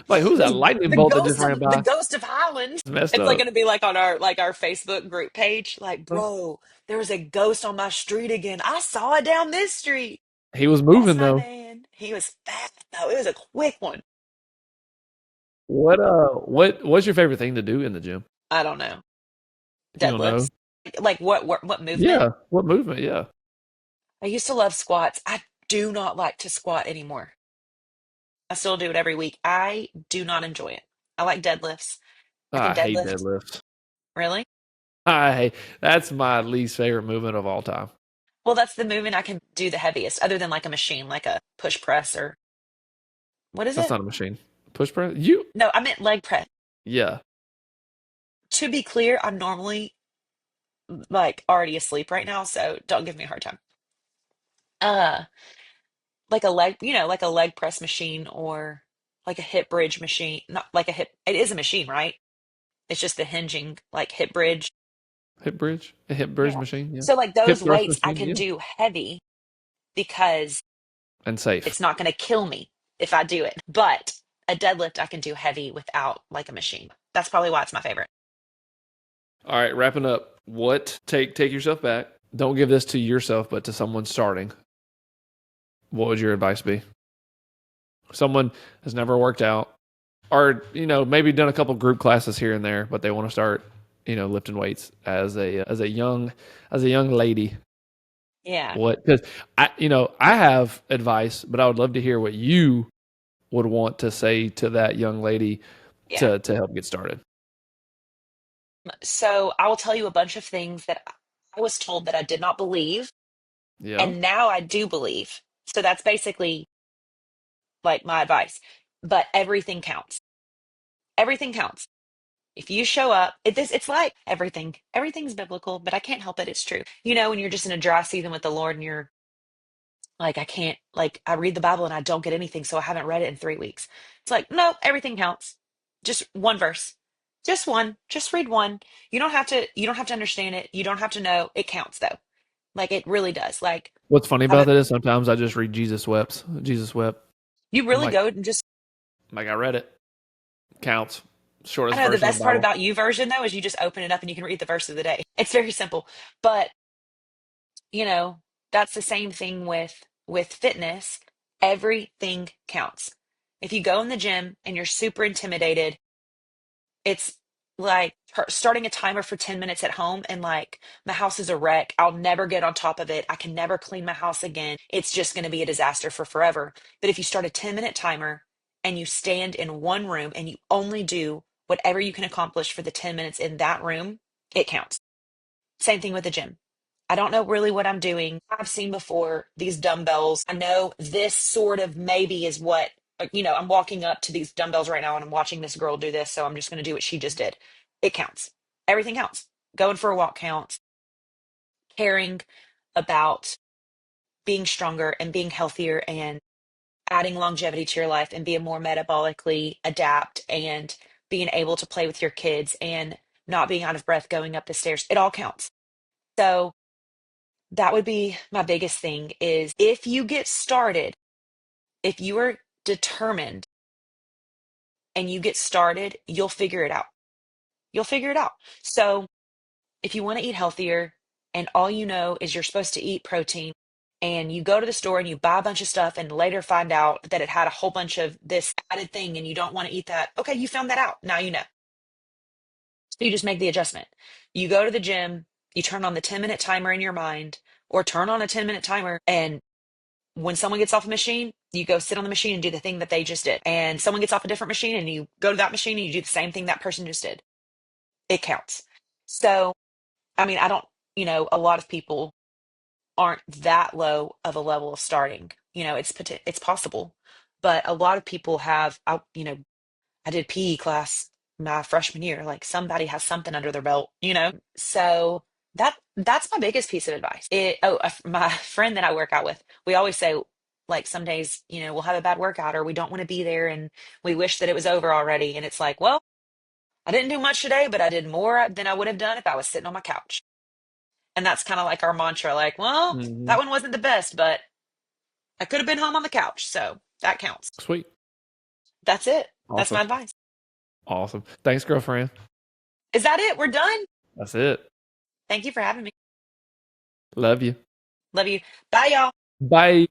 Speaker 1: Like, who's that
Speaker 2: The,
Speaker 1: lightning
Speaker 2: the
Speaker 1: bolt that just
Speaker 2: ghost
Speaker 1: ran
Speaker 2: of the
Speaker 1: by?
Speaker 2: ghost of Highlands.
Speaker 1: It's messed
Speaker 2: It's like
Speaker 1: up.
Speaker 2: going to be like on our Facebook group page. Like, bro, there was a ghost on my street again. I saw it down this street.
Speaker 1: He was
Speaker 2: That's
Speaker 1: moving
Speaker 2: my
Speaker 1: though.
Speaker 2: man. He was fast though. It was a quick one.
Speaker 1: What's your favorite thing to do in the gym?
Speaker 2: I don't know.
Speaker 1: You don't know?
Speaker 2: Deadlifts. Like what movement?
Speaker 1: Yeah. What movement? Yeah.
Speaker 2: I used to love squats. I do not like to squat anymore. I still do it every week. I do not enjoy it. I like deadlifts. I can
Speaker 1: I hate
Speaker 2: deadlift.
Speaker 1: deadlifts.
Speaker 2: Really?
Speaker 1: That's my least favorite movement of all time.
Speaker 2: Well, that's the movement I can do the heaviest, other than like a machine, like a push press or what is
Speaker 1: That's
Speaker 2: it?
Speaker 1: not a machine. Push press? You?
Speaker 2: No, I meant leg press.
Speaker 1: Yeah.
Speaker 2: To be clear, I'm normally like already asleep right now, so don't give me a hard time. Uh, like a leg, like a leg press machine or like a hip bridge machine. Not like a hip, it is a machine, right? It's just the hinging, like hip bridge.
Speaker 1: Hip bridge? A hip bridge
Speaker 2: Yeah.
Speaker 1: machine? Yeah.
Speaker 2: So like
Speaker 1: Hip
Speaker 2: those
Speaker 1: thrust
Speaker 2: weights I
Speaker 1: machine?
Speaker 2: can
Speaker 1: Yeah.
Speaker 2: do heavy because
Speaker 1: And safe.
Speaker 2: it's not going to kill me if I do it. But a deadlift I can do heavy without like a machine. That's probably why it's my favorite.
Speaker 1: All right, wrapping up. Take yourself back. Don't give this to yourself, but to someone starting. What would your advice be? Someone has never worked out, or maybe done a couple group classes here and there, but they want to start, lifting weights as a young lady.
Speaker 2: Yeah.
Speaker 1: What? Because I have advice, but I would love to hear what you would want to say to that young lady
Speaker 2: Yeah.
Speaker 1: to help get started.
Speaker 2: So I will tell you a bunch of things that I was told that I did not believe,
Speaker 1: Yeah.
Speaker 2: and now I do believe. So that's basically like my advice. But everything counts. Everything counts. If you show up, it's like everything's biblical, but I can't help it. It's true. When you're just in a dry season with the Lord and you're like, I can't, like, I read the Bible and I don't get anything, so I haven't read it in 3 weeks. It's like, no, everything counts. Just one verse. Just one. Just read one. You don't have to understand it. You don't have to know. It counts though. Like it really does. Like
Speaker 1: What's funny
Speaker 2: have
Speaker 1: about
Speaker 2: it
Speaker 1: that is sometimes I just read Jesus wept. Jesus wept.
Speaker 2: you
Speaker 1: I'm
Speaker 2: really
Speaker 1: like,
Speaker 2: go and just
Speaker 1: I read it. Counts.
Speaker 2: I
Speaker 1: Shortest
Speaker 2: know the
Speaker 1: verse in the
Speaker 2: best part
Speaker 1: Bible.
Speaker 2: about you version though is you just open it up and you can read the verse of the day. It's very simple. But you know, that's the same thing with fitness. Everything counts. If you go in the gym and you're super intimidated, it's like starting a timer for 10 minutes at home and like my house is a wreck. I'll never get on top of it. I can never clean my house again. It's just going to be a disaster for forever. But if you start a 10-minute timer and you stand in one room and you only do whatever you can accomplish for the 10 minutes in that room, it counts. Same thing with the gym. I don't know really what I'm doing. I've seen before these dumbbells. I know this sort of maybe is what, I'm walking up to these dumbbells right now and I'm watching this girl do this. So I'm just going to do what she just did. It counts. Everything counts. Going for a walk counts. caring about being stronger and being healthier and adding longevity to your life and being more metabolically adapt and being able to play with your kids and not being out of breath going up the stairs. It all counts. So that would be my biggest thing is if you get started, if you are determined and you get started, you'll figure it out. You'll figure it out. So if you want to eat healthier and all you know is you're supposed to eat protein and you go to the store and you buy a bunch of stuff and later find out that it had a whole bunch of this added thing and you don't want to eat that. Okay, you found that out. Now you know. So you just make the adjustment. You go to the gym, you turn on the 10-minute timer in your mind or turn on a 10-minute timer and when someone gets off a machine, you go sit on the machine and do the thing that they just did. And someone gets off a different machine and you go to that machine and you do the same thing that person just did. It counts. So, I mean, I don't, a lot of people aren't that low of a level of starting. It's possible, but a lot of people have. I did PE class my freshman year. Like somebody has something under their belt. So that's my biggest piece of advice. My friend that I work out with, we always say like some days, we'll have a bad workout or we don't want to be there and we wish that it was over already. And it's like, well, I didn't do much today, but I did more than I would have done if I was sitting on my couch. And that's kind of like our mantra, like, well, that
Speaker 1: Hmm.
Speaker 2: one wasn't the best, but I could have been home on the couch. So that counts.
Speaker 1: Sweet.
Speaker 2: That's it. That's my
Speaker 1: Awesome.
Speaker 2: advice.
Speaker 1: Awesome. Thanks, girlfriend.
Speaker 2: Is that it? We're done.
Speaker 1: That's it.
Speaker 2: Thank you for having me.
Speaker 1: Love you.
Speaker 2: Love you. Bye, y'all.
Speaker 1: Bye.